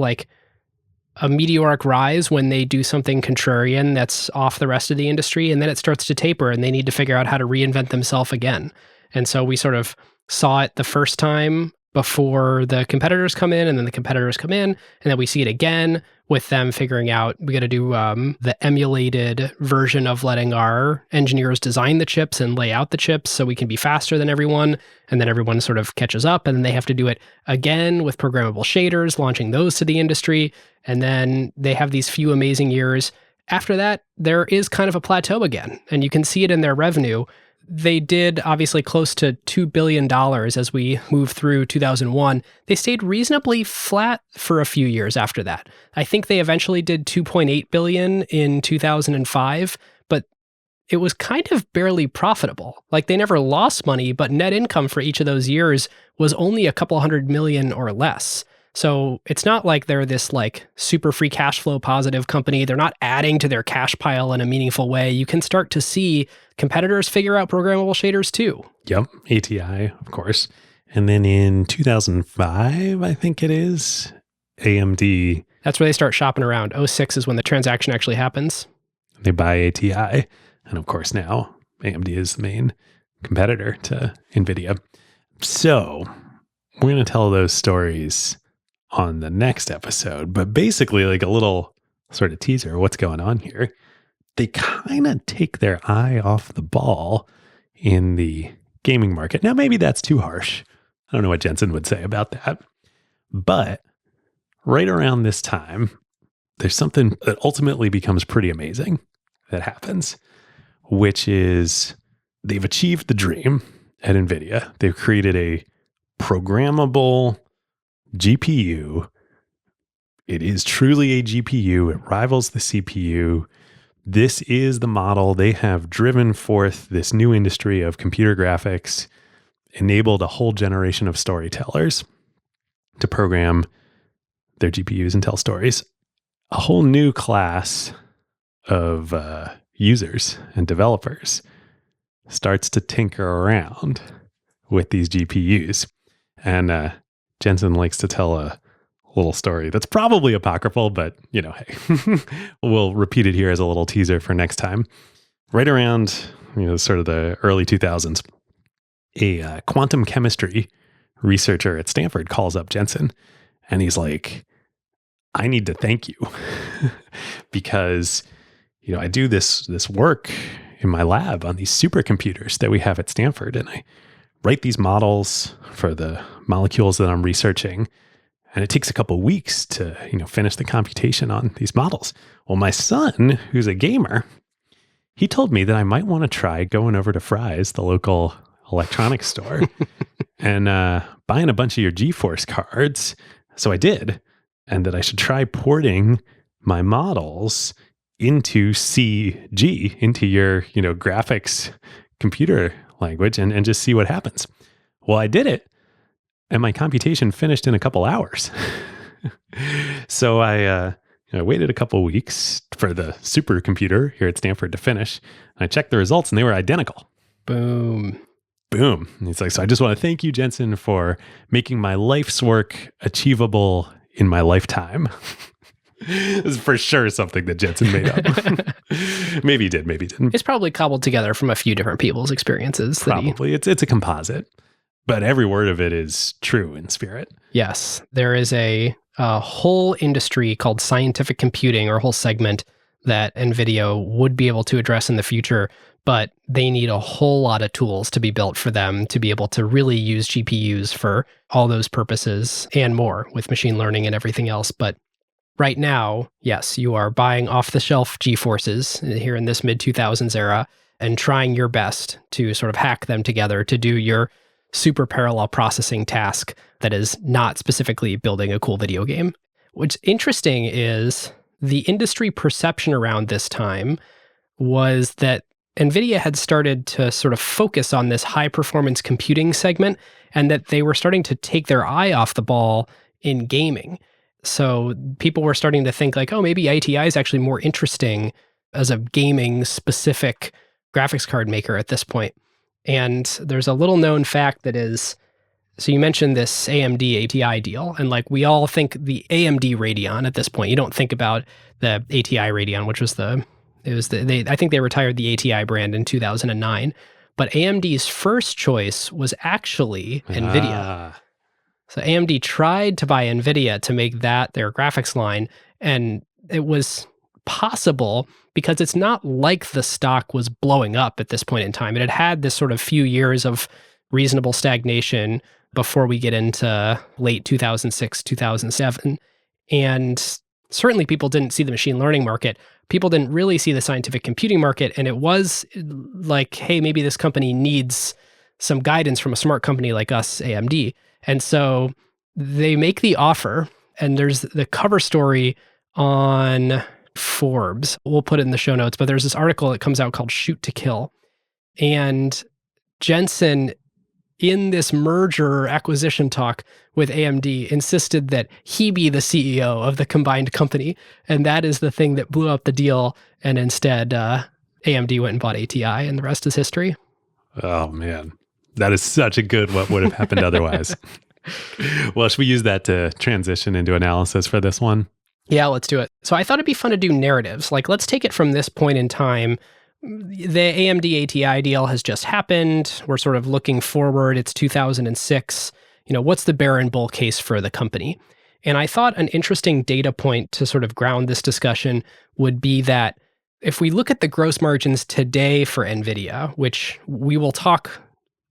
a meteoric rise when they do something contrarian that's off the rest of the industry, and then it starts to taper and they need to figure out how to reinvent themselves again. And so we sort of saw it the first time before the competitors come in, and then the competitors come in, and then we see it again with them figuring out we got to do the emulated version of letting our engineers design the chips and lay out the chips so we can be faster than everyone, and then everyone sort of catches up, and then they have to do it again with programmable shaders, launching those to the industry, and then they have these few amazing years. After that, there is kind of a plateau again, and you can see it in their revenue. They did obviously close to $2 billion as we moved through 2001. They stayed reasonably flat for a few years after that. I think they eventually did $2.8 billion in 2005, but it was kind of barely profitable. Like they never lost money, but net income for each of those years was only a couple $100 million or less. So it's not like they're this like super free cash flow positive company. They're not adding to their cash pile in a meaningful way. You can start to see competitors figure out programmable shaders too. Yep. ATI, of course. And then in 2005, I think it is, AMD. That's where they start shopping around. 06 is when the transaction actually happens. They buy ATI. And of course, now AMD is the main competitor to Nvidia. So we're going to tell those stories on the next episode. But basically, like a little sort of teaser of what's going on here. They kind of take their eye off the ball in the gaming market. Now, maybe that's too harsh. I don't know what Jensen would say about that. But right around this time, there's something that ultimately becomes pretty amazing that happens, which is they've achieved the dream at Nvidia. They've created a programmable GPU. It is truly a GPU. It rivals the CPU. This is the model. They have driven forth this new industry of computer graphics, enabled a whole generation of storytellers to program their GPUs and tell stories. A whole new class of users and developers starts to tinker around with these GPUs. And Jensen likes to tell a little story that's probably apocryphal, but hey, we'll repeat it here as a little teaser for next time. Right around, sort of the early 2000s, a quantum chemistry researcher at Stanford calls up Jensen and he's like, I need to thank you because, I do this work in my lab on these supercomputers that we have at Stanford. And I write these models for the molecules that I'm researching. And it takes a couple of weeks to, finish the computation on these models. Well, my son, who's a gamer, he told me that I might want to try going over to Fry's, the local electronics store, and buying a bunch of your GeForce cards. So I did. And that I should try porting my models into CG, into your, graphics computer language and just see what happens. Well, I did it. And my computation finished in a couple hours. So I waited a couple weeks for the supercomputer here at Stanford to finish. And I checked the results and they were identical. Boom. And he's like, so I just want to thank you, Jensen, for making my life's work achievable in my lifetime. This is for sure something that Jensen made up. Maybe he did, maybe he didn't. It's probably cobbled together from a few different people's experiences. Probably. It's a composite. But every word of it is true in spirit. Yes. There is a whole industry called scientific computing, or a whole segment that NVIDIA would be able to address in the future, but they need a whole lot of tools to be built for them to be able to really use GPUs for all those purposes and more with machine learning and everything else. But right now, yes, you are buying off-the-shelf GeForces here in this mid-2000s era and trying your best to sort of hack them together to do your super parallel processing task that is not specifically building a cool video game. What's interesting is the industry perception around this time was that NVIDIA had started to sort of focus on this high-performance computing segment and that they were starting to take their eye off the ball in gaming. So people were starting to think like, oh, maybe ATI is actually more interesting as a gaming-specific graphics card maker at this point. And there's a little known fact that is, so you mentioned this AMD ATI deal, and like we all think the AMD Radeon at this point. You don't think about the ATI Radeon, which was I think they retired the ATI brand in 2009. But AMD's first choice was actually NVIDIA. So AMD tried to buy NVIDIA to make that their graphics line, and it was possible because it's not like the stock was blowing up at this point in time. It had had this sort of few years of reasonable stagnation before we get into late 2006, 2007. And certainly people didn't see the machine learning market. People didn't really see the scientific computing market. And it was like, hey, maybe this company needs some guidance from a smart company like us, AMD. And so they make the offer, and there's the cover story on Forbes. We'll put it in the show notes, but there's this article that comes out called Shoot to Kill. And Jensen, in this merger acquisition talk with AMD, insisted that he be the CEO of the combined company. And that is the thing that blew up the deal. And instead, AMD went and bought ATI, and the rest is history. Oh, man. That is such a good what would have happened otherwise. Well, should we use that to transition into analysis for this one? Yeah, let's do it. So I thought it'd be fun to do narratives. Like, let's take it from this point in time. The AMD ATI deal has just happened. We're sort of looking forward. It's 2006. What's the bear and bull case for the company? And I thought an interesting data point to sort of ground this discussion would be that if we look at the gross margins today for Nvidia, which we will talk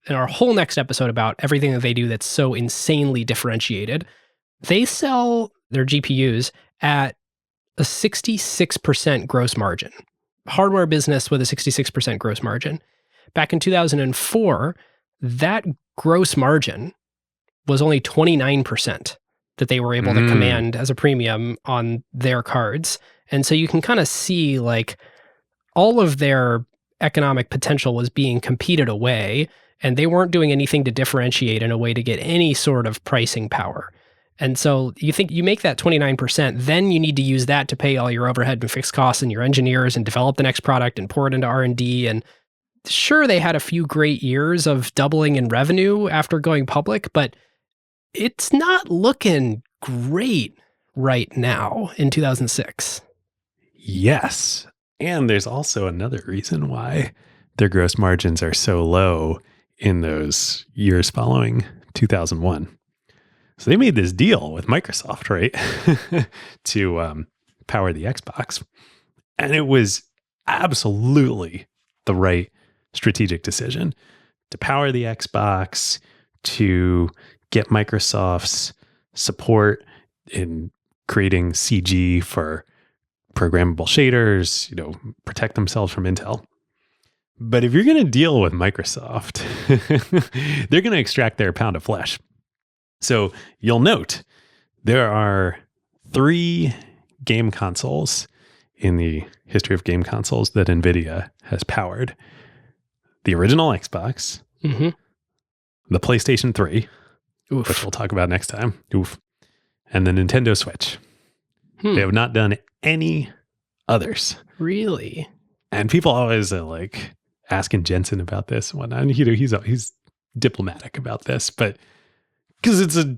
in our whole next episode about everything that they do that's so insanely differentiated, they sell their GPUs at a 66% gross margin. Hardware business with a 66% gross margin. Back in 2004, that gross margin was only 29% that they were able to command as a premium on their cards. And so you can kind of see like all of their economic potential was being competed away, and they weren't doing anything to differentiate in a way to get any sort of pricing power. And so you think you make that 29%, then you need to use that to pay all your overhead and fixed costs and your engineers and develop the next product and pour it into R&D. And sure, they had a few great years of doubling in revenue after going public, but it's not looking great right now in 2006. Yes. And there's also another reason why their gross margins are so low in those years following 2001. So they made this deal with Microsoft, right, to power the Xbox. And it was absolutely the right strategic decision to power the Xbox, to get Microsoft's support in creating CG for programmable shaders, protect themselves from Intel. But if you're going to deal with Microsoft, they're going to extract their pound of flesh. So you'll note there are 3 game consoles in the history of game consoles that Nvidia has powered. The original Xbox, the PlayStation 3, which we'll talk about next time, and the Nintendo Switch. They have not done any others. Really? And people always are like asking Jensen about this and whatnot. And, he's diplomatic about this, but because it's a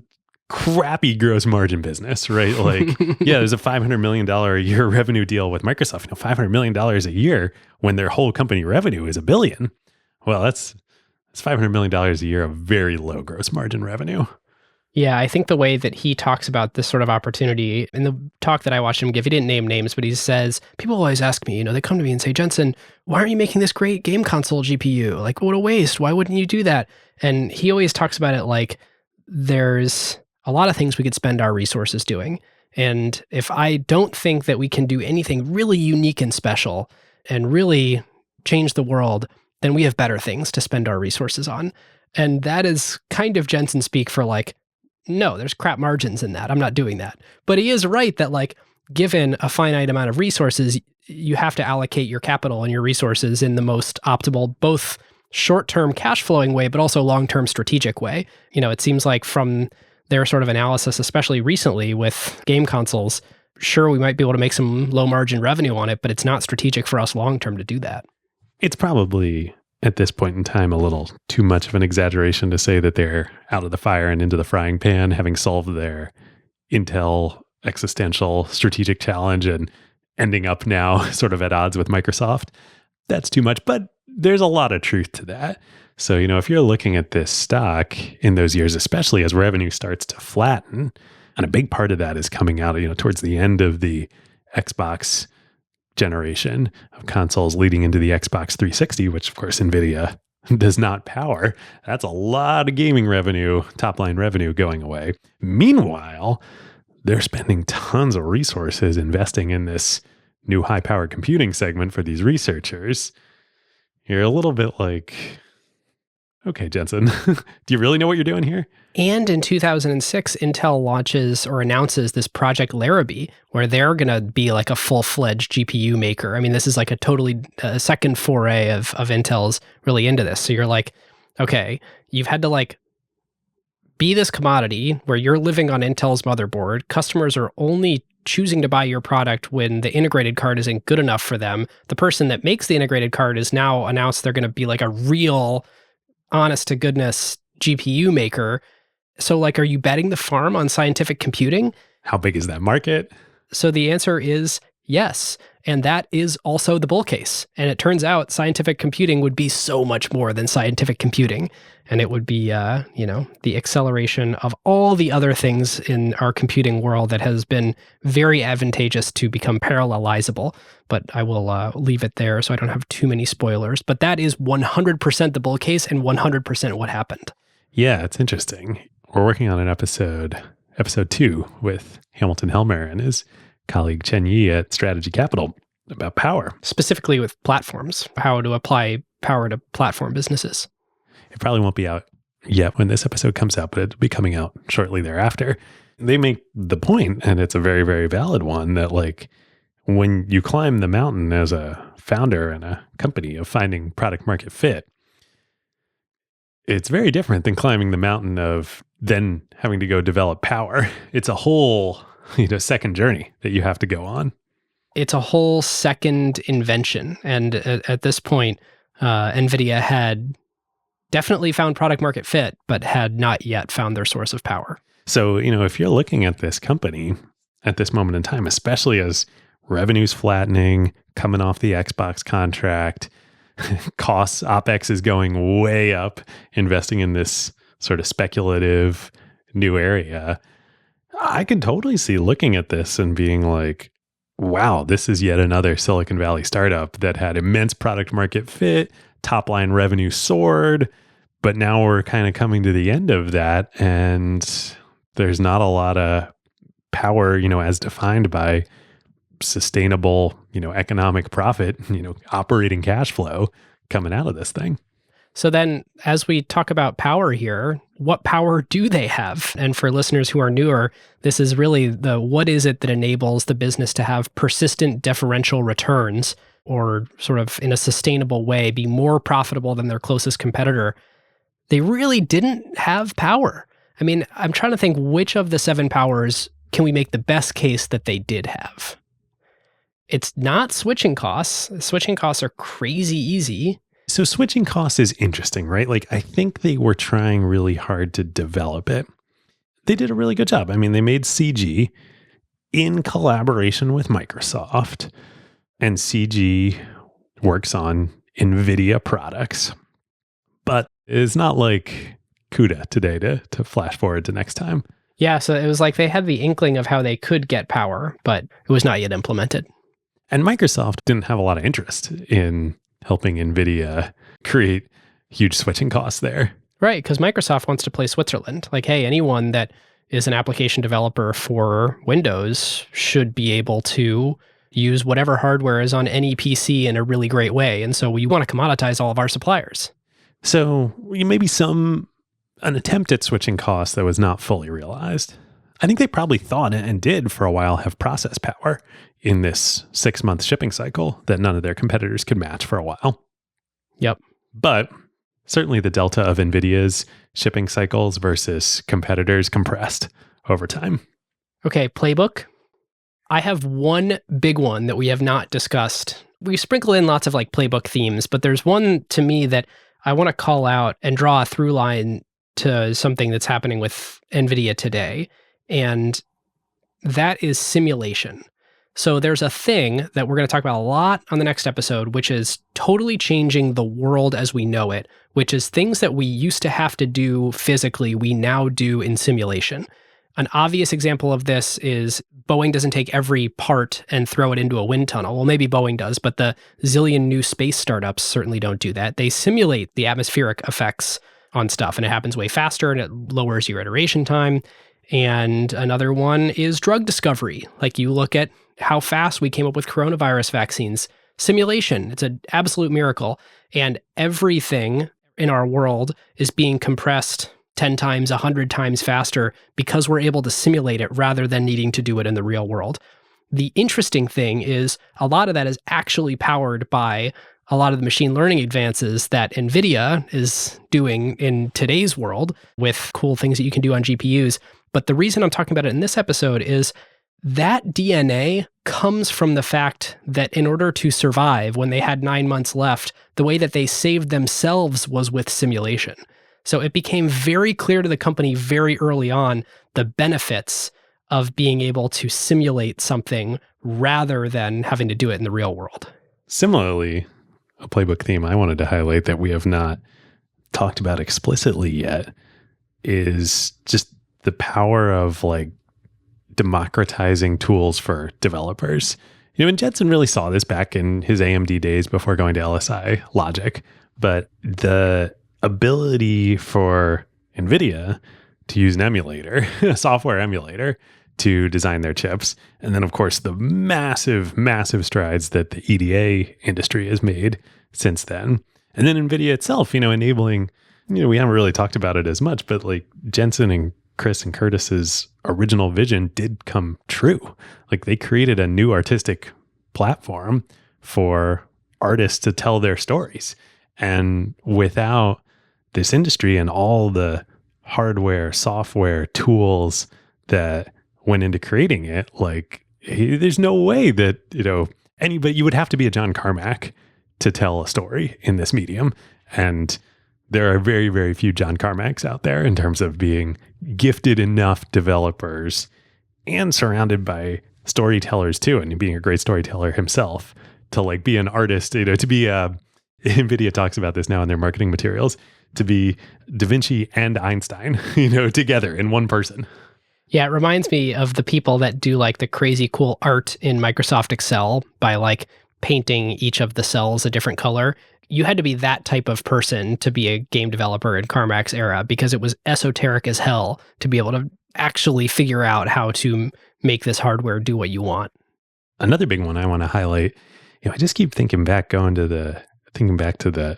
crappy gross margin business, right? Like, yeah, there's a $500 million a year revenue deal with Microsoft. $500 million a year when their whole company revenue is $1 billion. Well, that's $500 million a year of very low gross margin revenue. Yeah, I think the way that he talks about this sort of opportunity, in the talk that I watched him give, he didn't name names, but he says, people always ask me, they come to me and say, Jensen, why aren't you making this great game console GPU? Like, what a waste. Why wouldn't you do that? And he always talks about it like there's a lot of things we could spend our resources doing. And if I don't think that we can do anything really unique and special and really change the world, then we have better things to spend our resources on. And that is kind of Jensen speak for like, no, there's crap margins in that. I'm not doing that. But he is right that like, given a finite amount of resources, you have to allocate your capital and your resources in the most optimal, both short-term cash flowing way, but also long-term strategic way. It seems like from their sort of analysis, especially recently with game consoles, sure, we might be able to make some low margin revenue on it, but it's not strategic for us long-term to do that. It's probably at this point in time a little too much of an exaggeration to say that they're out of the fire and into the frying pan, having solved their Intel existential strategic challenge and ending up now sort of at odds with Microsoft. That's too much, but there's a lot of truth to that. So, if you're looking at this stock in those years, especially as revenue starts to flatten, and a big part of that is coming out, towards the end of the Xbox generation of consoles leading into the Xbox 360, which of course Nvidia does not power. That's a lot of gaming revenue, top line revenue going away. Meanwhile, they're spending tons of resources investing in this new high power computing segment for these researchers. You're a little bit like, Okay, Jensen, do you really know what you're doing here? And in 2006, Intel launches or announces this Project Larrabee, where they're going to be like a full-fledged GPU maker. I mean, this is like a totally second foray of Intel's really into this. So you're like, okay, you've had to like be this commodity where you're living on Intel's motherboard. Customers are only choosing to buy your product when the integrated card isn't good enough for them. The person that makes the integrated card is now announced they're going to be like a real, honest to goodness GPU maker. So like, are you betting the farm on scientific computing? How big is that market? So the answer is yes. And that is also the bull case. And it turns out scientific computing would be so much more than scientific computing. And it would be, the acceleration of all the other things in our computing world that has been very advantageous to become parallelizable. But I will leave it there so I don't have too many spoilers. But that is 100% the bull case and 100% what happened. Yeah, it's interesting. We're working on an episode 2 with Hamilton Helmer and his colleague Chen Yi at Strategy Capital about power. Specifically with platforms, how to apply power to platform businesses. It probably won't be out yet when this episode comes out, but it'll be coming out shortly thereafter. They make the point, and it's a very, very valid one, that like when you climb the mountain as a founder in a company of finding product market fit, it's very different than climbing the mountain of then having to go develop power. It's a whole second journey that you have to go on. It's a whole second invention. And at this point, Nvidia had definitely found product market fit, but had not yet found their source of power. So, if you're looking at this company at this moment in time, especially as revenue's flattening, coming off the Xbox contract, costs, OpEx is going way up, investing in this sort of speculative new area, I can totally see looking at this and being like, wow, this is yet another Silicon Valley startup that had immense product market fit, top line revenue soared, but now we're kind of coming to the end of that and there's not a lot of power, as defined by sustainable, economic profit, operating cash flow coming out of this thing. So then as we talk about power here, what power do they have? And for listeners who are newer, this is really what is it that enables the business to have persistent differential returns or sort of in a sustainable way be more profitable than their closest competitor? They really didn't have power. I mean, I'm trying to think which of the 7 powers can we make the best case that they did have? It's not switching costs. Switching costs are crazy easy. So switching costs is interesting, right? Like, I think they were trying really hard to develop it. They did a really good job. I mean, they made CG in collaboration with Microsoft, and CG works on Nvidia products. But it's not like CUDA today to flash forward to next time. Yeah, so it was like they had the inkling of how they could get power, but it was not yet implemented. And Microsoft didn't have a lot of interest in helping NVIDIA create huge switching costs there. Right, because Microsoft wants to play Switzerland. Like, hey, anyone that is an application developer for Windows should be able to use whatever hardware is on any PC in a really great way. And so we want to commoditize all of our suppliers. So maybe an attempt at switching costs that was not fully realized. I think they probably thought and did for a while have process power in this 6-month shipping cycle that none of their competitors could match for a while. Yep. But certainly the delta of NVIDIA's shipping cycles versus competitors compressed over time. Okay, playbook. I have one big one that we have not discussed. We sprinkle in lots of like playbook themes, but there's one to me that I want to call out and draw a through line to something that's happening with NVIDIA today. And that is simulation. So there's a thing that we're going to talk about a lot on the next episode, which is totally changing the world as we know it, which is things that we used to have to do physically, we now do in simulation. An obvious example of this is Boeing doesn't take every part and throw it into a wind tunnel. Well, maybe Boeing does, but the zillion new space startups certainly don't do that. They simulate the atmospheric effects on stuff, and it happens way faster, and it lowers your iteration time. And another one is drug discovery. Like, you look at how fast we came up with coronavirus vaccines. Simulation, it's an absolute miracle. And everything in our world is being compressed 10 times, 100 times faster because we're able to simulate it rather than needing to do it in the real world. The interesting thing is a lot of that is actually powered by a lot of the machine learning advances that Nvidia is doing in today's world with cool things that you can do on GPUs. But the reason I'm talking about it in this episode is that DNA comes from the fact that in order to survive when they had 9 months left, the way that they saved themselves was with simulation. So it became very clear to the company very early on the benefits of being able to simulate something rather than having to do it in the real world. Similarly, a playbook theme I wanted to highlight that we have not talked about explicitly yet is just the power of like democratizing tools for developers. You know, and Jensen really saw this back in his AMD days before going to LSI Logic, but the ability for Nvidia to use an emulator, a software emulator, to design their chips. And then, of course, the massive, massive strides that the EDA industry has made since then. And then NVIDIA itself, enabling, we haven't really talked about it as much, but like Jensen and Chris and Curtis's original vision did come true. Like they created a new artistic platform for artists to tell their stories. And without this industry and all the hardware, software, tools that went into creating it, like there's no way that, anybody, you would have to be a John Carmack to tell a story in this medium. And there are very, very few John Carmacks out there in terms of being gifted enough developers and surrounded by storytellers too, and being a great storyteller himself to like be an artist, to be NVIDIA talks about this now in their marketing materials, to be Da Vinci and Einstein, together in one person. Yeah, it reminds me of the people that do like the crazy cool art in Microsoft Excel by like painting each of the cells a different color. You had to be that type of person to be a game developer in Carmack's era because it was esoteric as hell to be able to actually figure out how to make this hardware do what you want. Another big one I want to highlight, I just keep thinking back to the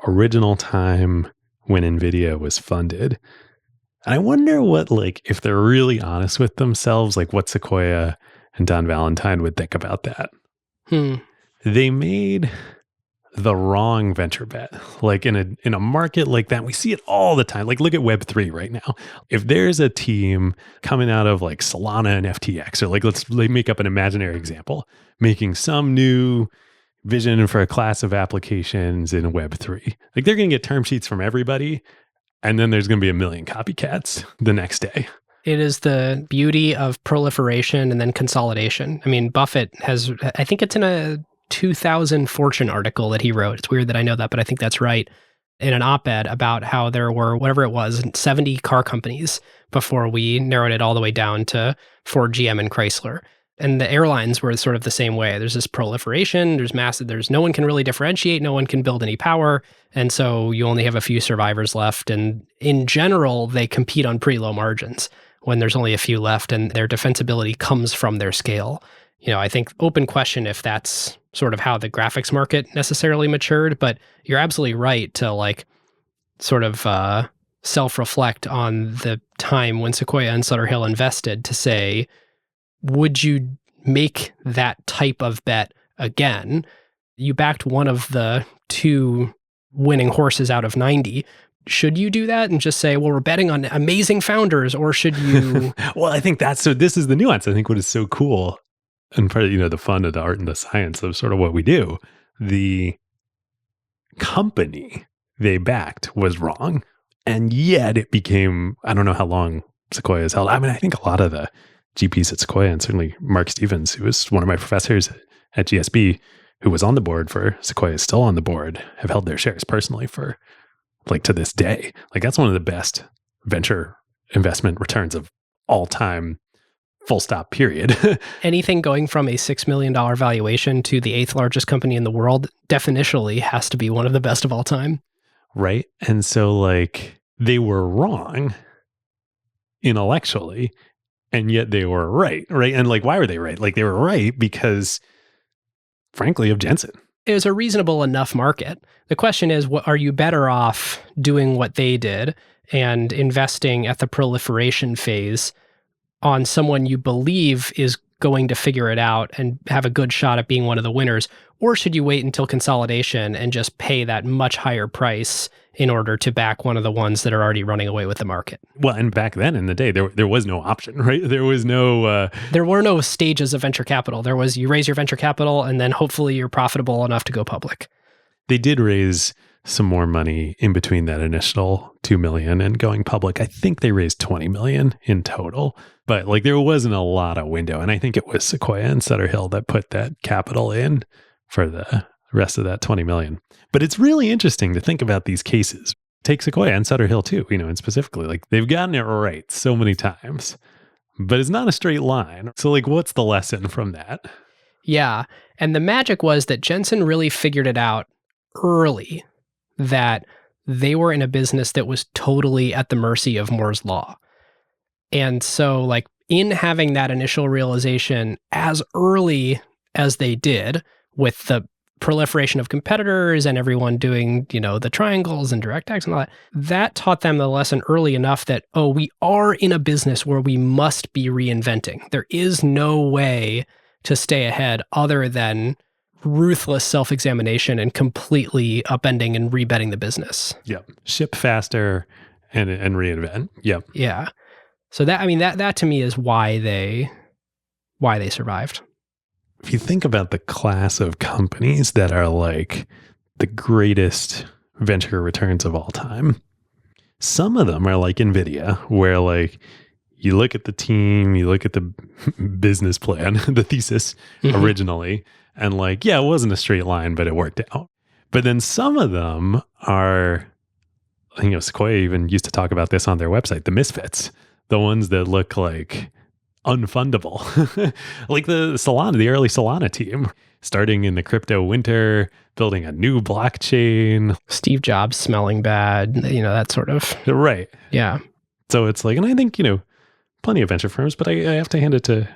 original time when NVIDIA was funded. And I wonder what, like, if they're really honest with themselves, like what Sequoia and Don Valentine would think about that. They made the wrong venture bet. Like in a market like that, we see it all the time. Like look at Web3 right now. If there's a team coming out of like Solana and FTX, or like let's make up an imaginary example, making some new vision for a class of applications in Web3, like they're going to get term sheets from everybody. And then there's going to be a million copycats the next day. It is the beauty of proliferation and then consolidation. I mean, Buffett has, I think it's in a 2000 Fortune article that he wrote. It's weird that I know that, but I think that's right. In an op-ed about how there were, whatever it was, 70 car companies before we narrowed it all the way down to Ford, GM, and Chrysler. And the airlines were sort of the same way. There's this proliferation, there's no one can really differentiate, no one can build any power. And so you only have a few survivors left. And in general, they compete on pretty low margins when there's only a few left, and their defensibility comes from their scale. I think open question if that's sort of how the graphics market necessarily matured, but you're absolutely right to like sort of self-reflect on the time when Sequoia and Sutter Hill invested to say, would you make that type of bet again? You backed one of the two winning horses out of 90. Should you do that and just say, well, we're betting on amazing founders, or should you? Well, I think this is the nuance. I think what is so cool and part of, the fun of the art and the science of sort of what we do, the company they backed was wrong. And yet it became, I don't know how long Sequoia has held. I mean, I think a lot of the GPs at Sequoia, and certainly Mark Stevens, who was one of my professors at GSB, who was on the board for Sequoia, is still on the board, have held their shares personally for like to this day. Like that's one of the best venture investment returns of all time, full stop, period. Anything going from a $6 million valuation to the 8th largest company in the world definitionally has to be one of the best of all time. Right. And so like they were wrong intellectually, and yet they were right. And like, why were they right? Like they were right because frankly of Jensen. it was a reasonable enough market. The question is, are you better off doing what they did and investing at the proliferation phase on someone you believe is going to figure it out and have a good shot at being one of the winners? Or should you wait until consolidation and just pay that much higher price in order to back one of the ones that are already running away with the market? Well, and back then in the day, there was no option, right? There was no... There were no stages of venture capital. There was, you raise your venture capital and then hopefully you're profitable enough to go public. They did raise some more money in between that initial $2 million and going public. I think they raised $20 million in total, but like there wasn't a lot of window. And I think it was Sequoia and Sutter Hill that put that capital in for the rest of that $20 million. But it's really interesting to think about these cases. Take Sequoia and Sutter Hill too, and specifically, like they've gotten it right so many times, but it's not a straight line. So like, what's the lesson from that? Yeah. And the magic was that Jensen really figured it out early that they were in a business that was totally at the mercy of Moore's law. And so like in having that initial realization as early as they did with the proliferation of competitors and everyone doing, the triangles and DirectX and all that, that taught them the lesson early enough that, we are in a business where we must be reinventing. There is no way to stay ahead other than ruthless self-examination and completely upending and rebetting the business. Yep. Ship faster and reinvent. Yep. Yeah. So that to me is why they survived. If you think about the class of companies that are like the greatest venture returns of all time, some of them are like Nvidia, where like you look at the team, you look at the business plan, the thesis originally, and like, yeah, it wasn't a straight line, but it worked out. But then some of them are, Sequoia even used to talk about this on their website, the misfits, the ones that look like unfundable, like the early Solana team, starting in the crypto winter, building a new blockchain. Steve Jobs smelling bad, that sort of. Right. Yeah. So it's like, and I think, plenty of venture firms, but I have to hand it to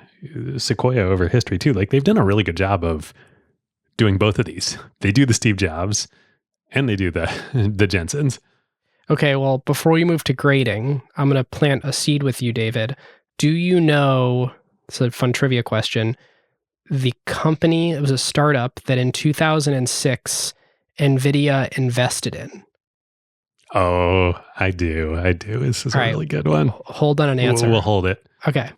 Sequoia over history too. Like they've done a really good job of doing both of these. They do the Steve Jobs and they do the Jensens. Okay, well, before we move to grading, I'm going to plant a seed with you, David. Do you know, it's a fun trivia question, the company, it was a startup that in 2006, Nvidia invested in? Oh, I do. This is a really good one. Hold on an answer. We'll hold it. Okay.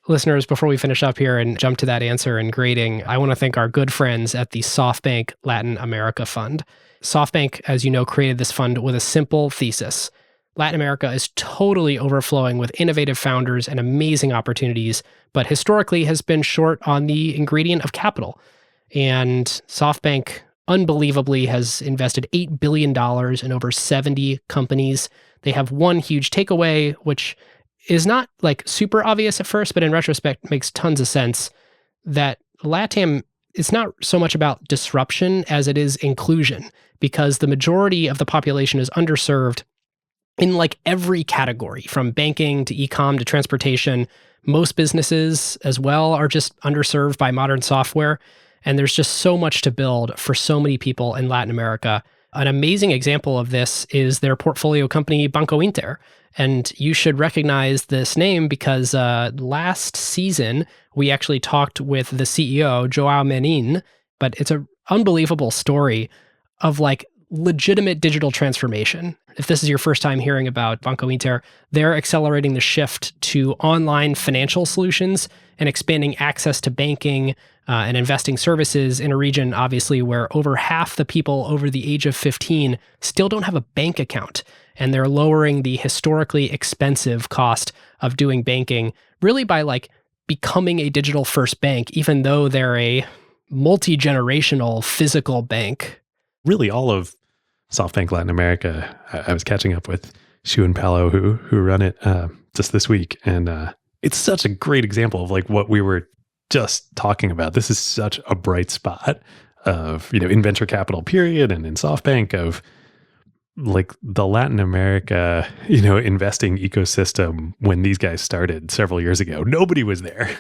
Listeners, before we finish up here and jump to that answer and grading, I want to thank our good friends at the SoftBank Latin America Fund. SoftBank, as you know, created this fund with a simple thesis. Latin America is totally overflowing with innovative founders and amazing opportunities, but historically has been short on the ingredient of capital. And SoftBank unbelievably has invested $8 billion in over 70 companies. They have one huge takeaway, which is not like super obvious at first, but in retrospect makes tons of sense, that LATAM, it's not so much about disruption as it is inclusion, because the majority of the population is underserved in like every category, from banking to e-com to transportation. Most businesses as well are just underserved by modern software. And there's just so much to build for so many people in Latin America. An amazing example of this is their portfolio company, Banco Inter. And you should recognize this name because last season, we actually talked with the CEO, Joao Menin, but it's an unbelievable story of like legitimate digital transformation. If this is your first time hearing about Banco Inter, they're accelerating the shift to online financial solutions and expanding access to banking and investing services in a region, obviously, where over half the people over the age of 15 still don't have a bank account. And they're lowering the historically expensive cost of doing banking really by like becoming a digital first bank, even though they're a multi-generational physical bank. Really, all of SoftBank Latin America, I was catching up with Shu and Paolo who run it just this week. And it's such a great example of like what we were just talking about. This is such a bright spot of, in venture capital period and in SoftBank of like the Latin America, investing ecosystem when these guys started several years ago. Nobody was there.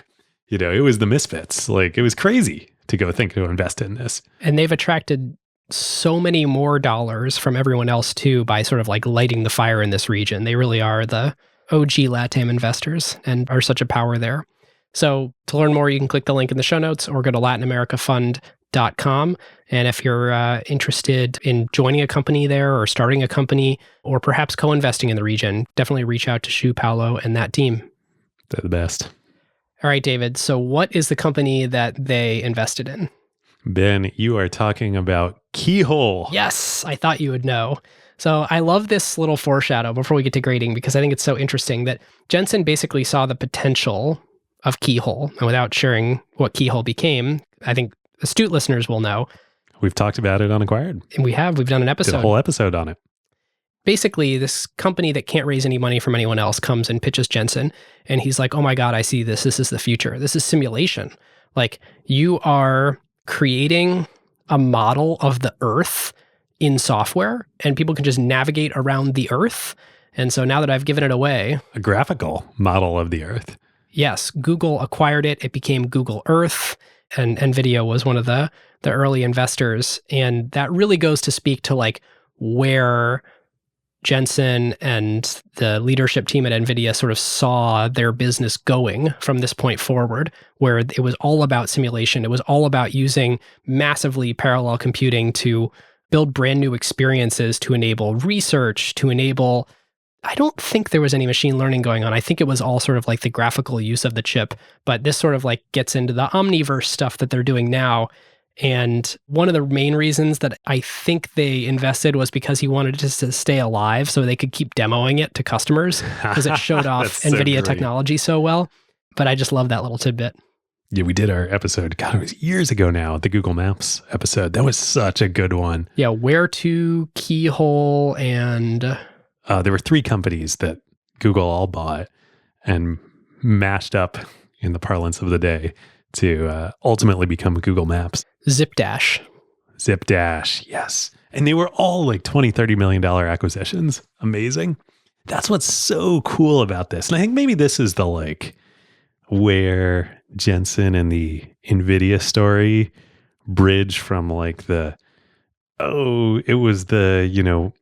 It was the misfits. Like it was crazy to go think to invest in this. And they've attracted so many more dollars from everyone else too by sort of like lighting the fire in this region. They really are the OG LATAM investors and are such a power there. So to learn more, you can click the link in the show notes or go to latinamericafund.com. And if you're interested in joining a company there or starting a company or perhaps co-investing in the region, definitely reach out to Shu Paulo and that team. They're the best. All right, David. So what is the company that they invested in? Ben, you are talking about Keyhole. Yes, I thought you would know. So I love this little foreshadow before we get to grading because I think it's so interesting that Jensen basically saw the potential of Keyhole. And without sharing what Keyhole became, I think astute listeners will know. We've talked about it on Acquired. And we've done an episode. Did a whole episode on it. Basically, this company that can't raise any money from anyone else comes and pitches Jensen. And he's like, oh my God, I see this. This is the future. This is simulation. Like you are creating a model of the Earth in software and people can just navigate around the Earth. And so now that I've given it away. A graphical model of the Earth. Yes, Google acquired it. It became Google Earth. And Nvidia was one of the early investors. And that really goes to speak to like where Jensen and the leadership team at Nvidia sort of saw their business going from this point forward, where it was all about simulation. It was all about using massively parallel computing to build brand new experiences, to enable research, to enable... I don't think there was any machine learning going on. I think it was all sort of like the graphical use of the chip, but this sort of like gets into the omniverse stuff that they're doing now. And one of the main reasons that I think they invested was because he wanted to stay alive so they could keep demoing it to customers because it showed off NVIDIA technology so well. But I just love that little tidbit. Yeah, we did our episode, God, it was years ago now, the Google Maps episode. That was such a good one. Yeah, Where to, Keyhole, and... there were 3 companies that Google all bought and mashed up in the parlance of the day to ultimately become Google Maps. ZipDash, yes. And they were all like $20-30 million acquisitions. Amazing. That's what's so cool about this. And I think maybe this is the like where Jensen and the Nvidia story bridge from like it was the,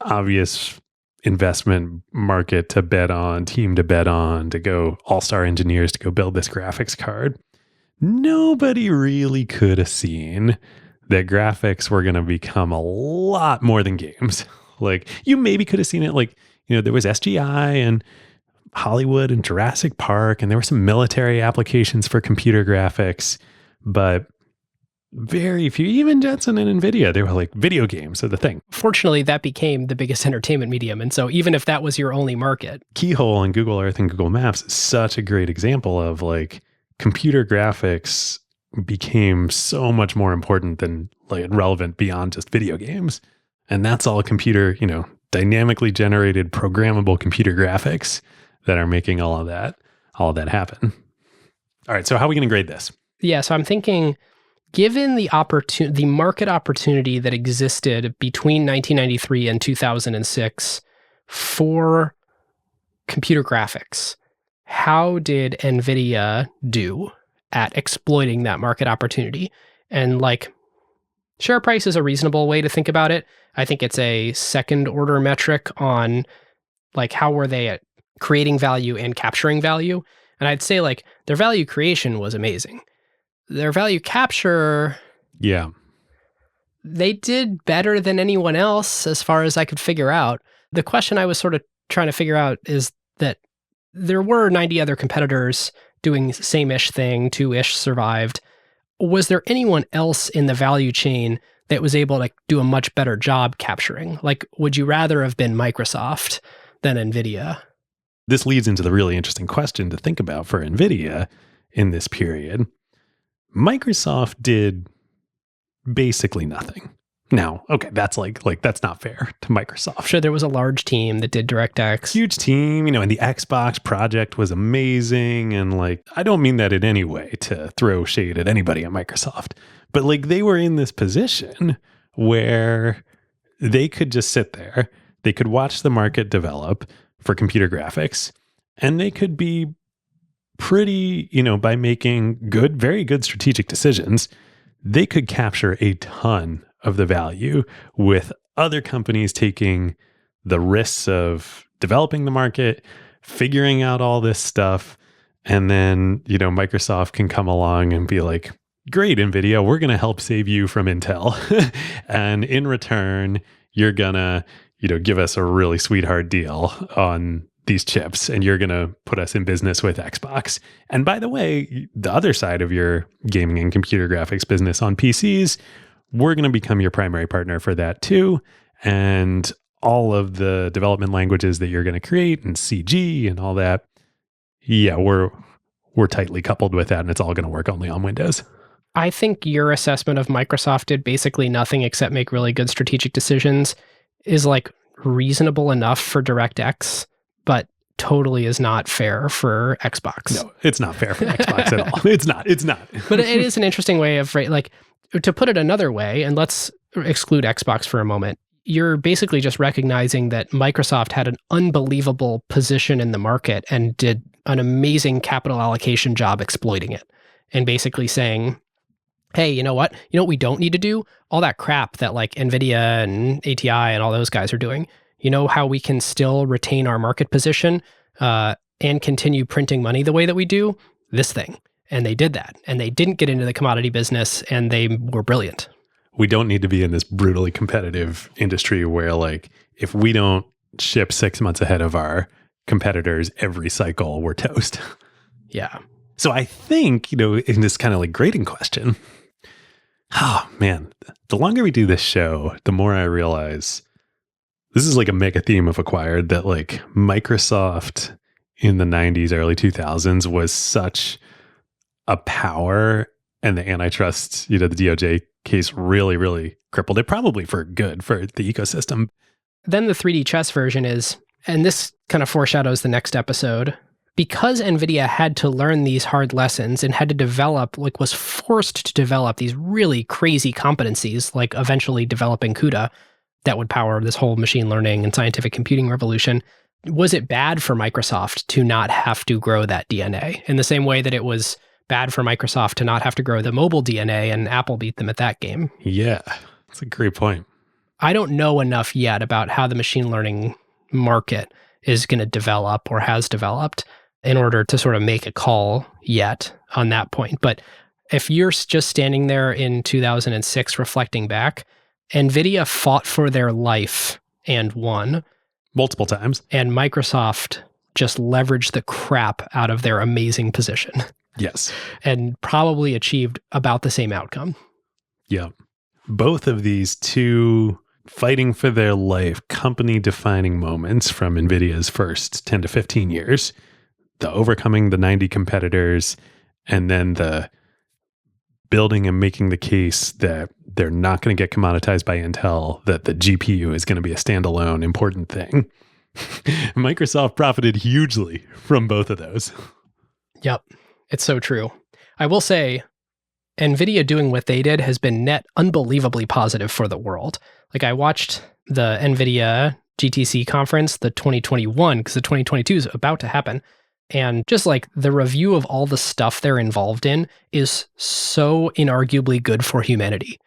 obvious investment market to bet on, team to bet on, to go all-star engineers to go build this graphics card. Nobody really could have seen that graphics were going to become a lot more than games. Like you maybe could have seen it like, there was SGI and Hollywood and Jurassic Park, and there were some military applications for computer graphics, but very few, even Jensen and Nvidia, they were like video games are the thing. Fortunately, that became the biggest entertainment medium. And so even if that was your only market. Keyhole and Google Earth and Google Maps is such a great example of like computer graphics became so much more important than like relevant beyond just video games. And that's all computer, dynamically generated programmable computer graphics that are making all of that happen. All right. So how are we going to grade this? Yeah. So I'm thinking, given the market opportunity that existed between 1993 and 2006 for computer graphics, how did NVIDIA do at exploiting that market opportunity? And like, share price is a reasonable way to think about it. I think it's a second order metric on like how were they at creating value and capturing value. And I'd say like their value creation was amazing. Their value capture, yeah, they did better than anyone else as far as I could figure out. The question I was sort of trying to figure out is that there were 90 other competitors doing same-ish thing, 2-ish survived. Was there anyone else in the value chain that was able to do a much better job capturing? Like, would you rather have been Microsoft than NVIDIA? This leads into the really interesting question to think about for NVIDIA in this period. Microsoft did basically nothing. Now, okay, that's like that's not fair to Microsoft. Sure, there was a large team that did DirectX. Huge team, and the Xbox project was amazing. And like, I don't mean that in any way to throw shade at anybody at Microsoft, but like they were in this position where they could just sit there, they could watch the market develop for computer graphics, and they could be pretty, by making very good strategic decisions, they could capture a ton of the value with other companies taking the risks of developing the market, figuring out all this stuff. And then, Microsoft can come along and be like, great, NVIDIA, we're going to help save you from Intel. And in return, you're going to, give us a really sweetheart deal on these chips, and you're going to put us in business with Xbox. And by the way, the other side of your gaming and computer graphics business on PCs, we're going to become your primary partner for that too. And all of the development languages that you're going to create and CG and all that, yeah, we're tightly coupled with that, and it's all going to work only on Windows. I think your assessment of Microsoft did basically nothing except make really good strategic decisions is like reasonable enough for DirectX, but totally is not fair for Xbox. No, it's not fair for Xbox at all. It's not. But it is an interesting way of, like, to put it another way, and let's exclude Xbox for a moment. You're basically just recognizing that Microsoft had an unbelievable position in the market and did an amazing capital allocation job exploiting it. And basically saying, hey, you know what? You know what we don't need to do? All that crap that like Nvidia and ATI and all those guys are doing. You know how we can still retain our market position and continue printing money the way that we do? This thing. And they did that. And they didn't get into the commodity business, and they were brilliant. We don't need to be in this brutally competitive industry where, like, if we don't ship 6 months ahead of our competitors every cycle, we're toast. Yeah. So I think, in this kind of like grading question, oh man, the longer we do this show, the more I realize this is like a mega theme of Acquired, that like Microsoft in the 90s, early 2000s was such a power, and the antitrust, the DOJ case really, really crippled it, probably for good for the ecosystem. Then the 3D chess version is, and this kind of foreshadows the next episode, because NVIDIA had to learn these hard lessons and had to develop, like was forced to develop these really crazy competencies, like eventually developing CUDA that would power this whole machine learning and scientific computing revolution. Was it bad for Microsoft to not have to grow that DNA in the same way that it was bad for Microsoft to not have to grow the mobile DNA and Apple beat them at that game? Yeah, that's a great point. I don't know enough yet about how the machine learning market is going to develop or has developed in order to sort of make a call yet on that point. But if you're just standing there in 2006 reflecting back, NVIDIA fought for their life and won. Multiple times. And Microsoft just leveraged the crap out of their amazing position. Yes. And probably achieved about the same outcome. Yeah. Both of these two fighting for their life, company-defining moments from NVIDIA's first 10 to 15 years, the overcoming the 90 competitors, and then the building and making the case that they're not going to get commoditized by Intel, that the GPU is going to be a standalone important thing. Microsoft profited hugely from both of those. Yep, it's so true. I will say, NVIDIA doing what they did has been net unbelievably positive for the world. Like, I watched the NVIDIA GTC conference, the 2021, because the 2022 is about to happen. And just like the review of all the stuff they're involved in is so inarguably good for humanity.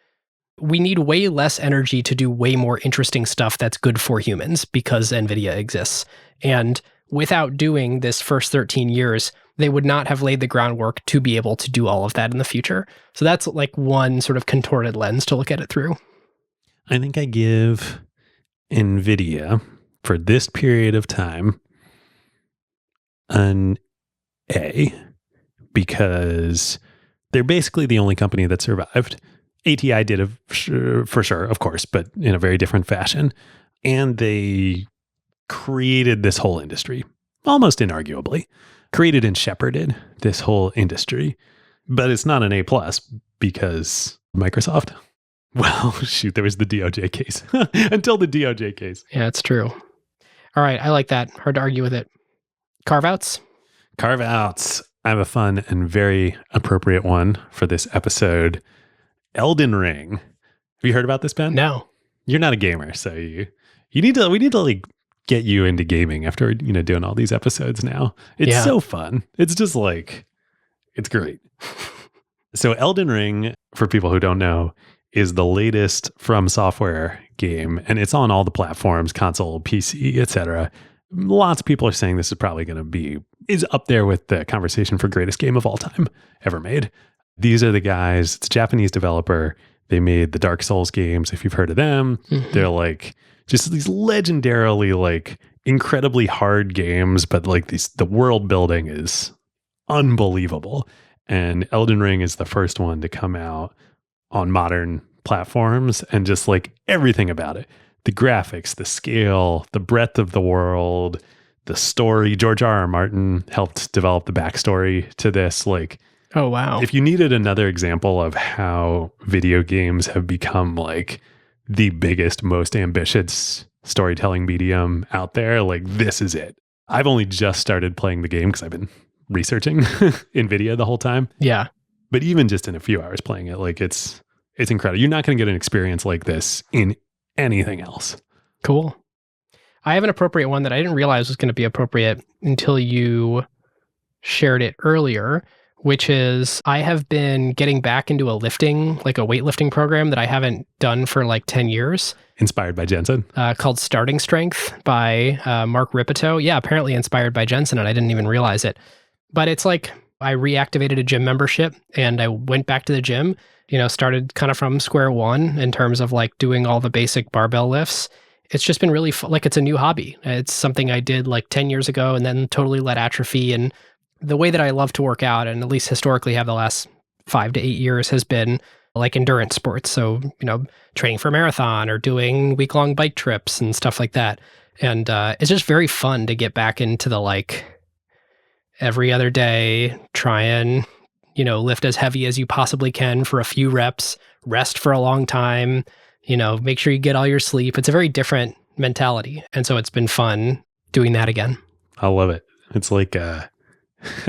We need way less energy to do way more interesting stuff that's good for humans because NVIDIA exists. And without doing this first 13 years, they would not have laid the groundwork to be able to do all of that in the future. So that's like one sort of contorted lens to look at it through. I think I give NVIDIA, for this period of time, an A, because they're basically the only company that survived. ATI did for sure, of course, but in a very different fashion. And they created this whole industry, almost inarguably, created and shepherded this whole industry. But it's not an A+ because Microsoft. Well, shoot, there was the DOJ case. Until the DOJ case. Yeah, it's true. All right, I like that. Hard to argue with it. Carve Outs? Carve Outs. I have a fun and very appropriate one for this episode. Elden Ring. Have you heard about this, Ben? No. You're not a gamer, so we need to like get you into gaming after doing all these episodes now. It's so fun. It's just like, it's great. So Elden Ring, for people who don't know, is the latest From Software game, and it's on all the platforms, console, PC, etc. Lots of people are saying this is probably going to is up there with the conversation for greatest game of all time ever made. These are the guys, it's a Japanese developer. They made the Dark Souls games, if you've heard of them. Mm-hmm. They're like just these legendarily like incredibly hard games, but like the world building is unbelievable. And Elden Ring is the first one to come out on modern platforms, and just like everything about it, the graphics, the scale, the breadth of the world, the story. George R.R. Martin helped develop the backstory to this. Like, oh, wow. If you needed another example of how video games have become like the biggest, most ambitious storytelling medium out there, like this is it. I've only just started playing the game because I've been researching Nvidia the whole time. Yeah. But even just in a few hours playing it, like it's incredible. You're not going to get an experience like this in anything else. Cool. I have an appropriate one that I didn't realize was going to be appropriate until you shared it earlier, which is I have been getting back into a weightlifting program that I haven't done for like 10 years. Inspired by Jensen? Called Starting Strength by Mark Ripito. Yeah, apparently inspired by Jensen, and I didn't even realize it. But it's like I reactivated a gym membership and I went back to the gym, started kind of from square one in terms of like doing all the basic barbell lifts. It's just been really like it's a new hobby. It's something I did like 10 years ago and then totally let atrophy. And the way that I love to work out, and at least historically have the last 5 to 8 years, has been like endurance sports. So, training for a marathon or doing week-long bike trips and stuff like that. And it's just very fun to get back into the like every other day, try and, lift as heavy as you possibly can for a few reps, rest for a long time, make sure you get all your sleep. It's a very different mentality. And so it's been fun doing that again. I love it. It's like, I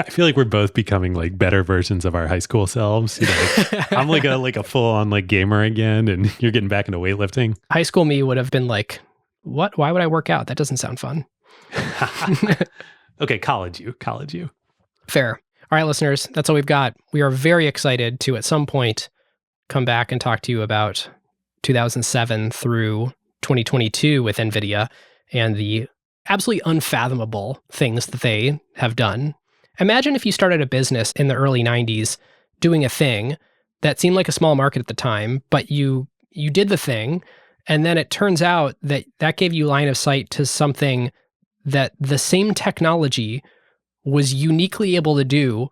feel like we're both becoming like better versions of our high school selves. I'm like a full on like gamer again, and you're getting back into weightlifting. High school me would have been like, what? Why would I work out? That doesn't sound fun. Okay, college you. Fair. All right, listeners, that's all we've got. We are very excited to, at some point, come back and talk to you about 2007 through 2022 with Nvidia and the absolutely unfathomable things that they have done. Imagine if you started a business in the early 90s doing a thing that seemed like a small market at the time, but you did the thing, and then it turns out that gave you line of sight to something that the same technology was uniquely able to do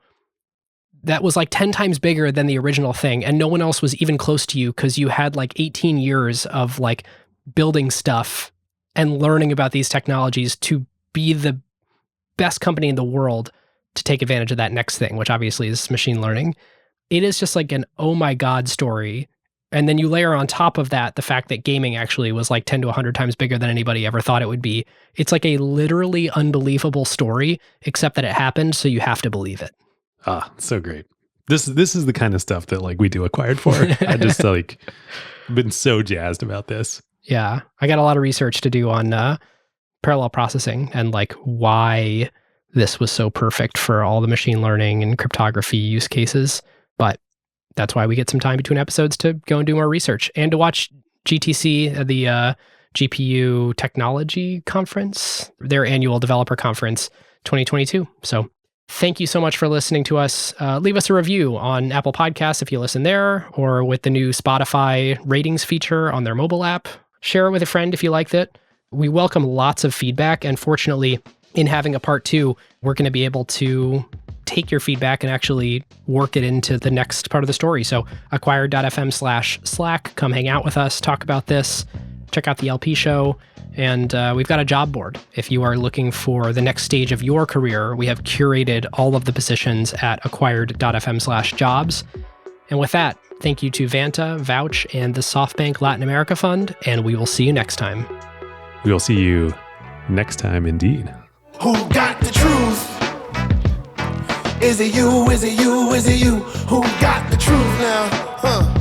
that was like 10 times bigger than the original thing, and no one else was even close to you because you had like 18 years of like building stuff and learning about these technologies to be the best company in the world to take advantage of that next thing, which obviously is machine learning. It is just like an oh my God story. And then you layer on top of that the fact that gaming actually was like 10 to 100 times bigger than anybody ever thought it would be. It's like a literally unbelievable story, except that it happened, so you have to believe it. Ah, so great. This is the kind of stuff that like we do Acquired for. I just like been so jazzed about this. Yeah, I got a lot of research to do on parallel processing and like why this was so perfect for all the machine learning and cryptography use cases. But that's why we get some time between episodes to go and do more research and to watch GTC, the GPU Technology Conference, their annual developer conference 2022. So thank you so much for listening to us. Leave us a review on Apple Podcasts if you listen there, or with the new Spotify ratings feature on their mobile app. Share it with a friend if you liked it. We welcome lots of feedback, and fortunately, in having a part 2, we're going to be able to take your feedback and actually work it into the next part of the story. So acquired.fm/Slack, come hang out with us, talk about this, check out the LP show. And we've got a job board. If you are looking for the next stage of your career, we have curated all of the positions at acquired.fm/jobs. And with that, thank you to Vanta, Vouch, and the SoftBank Latin America Fund, and we will see you next time. We will see you next time indeed. Who got the truth? Is it you? Is it you? Is it you? Who got the truth now?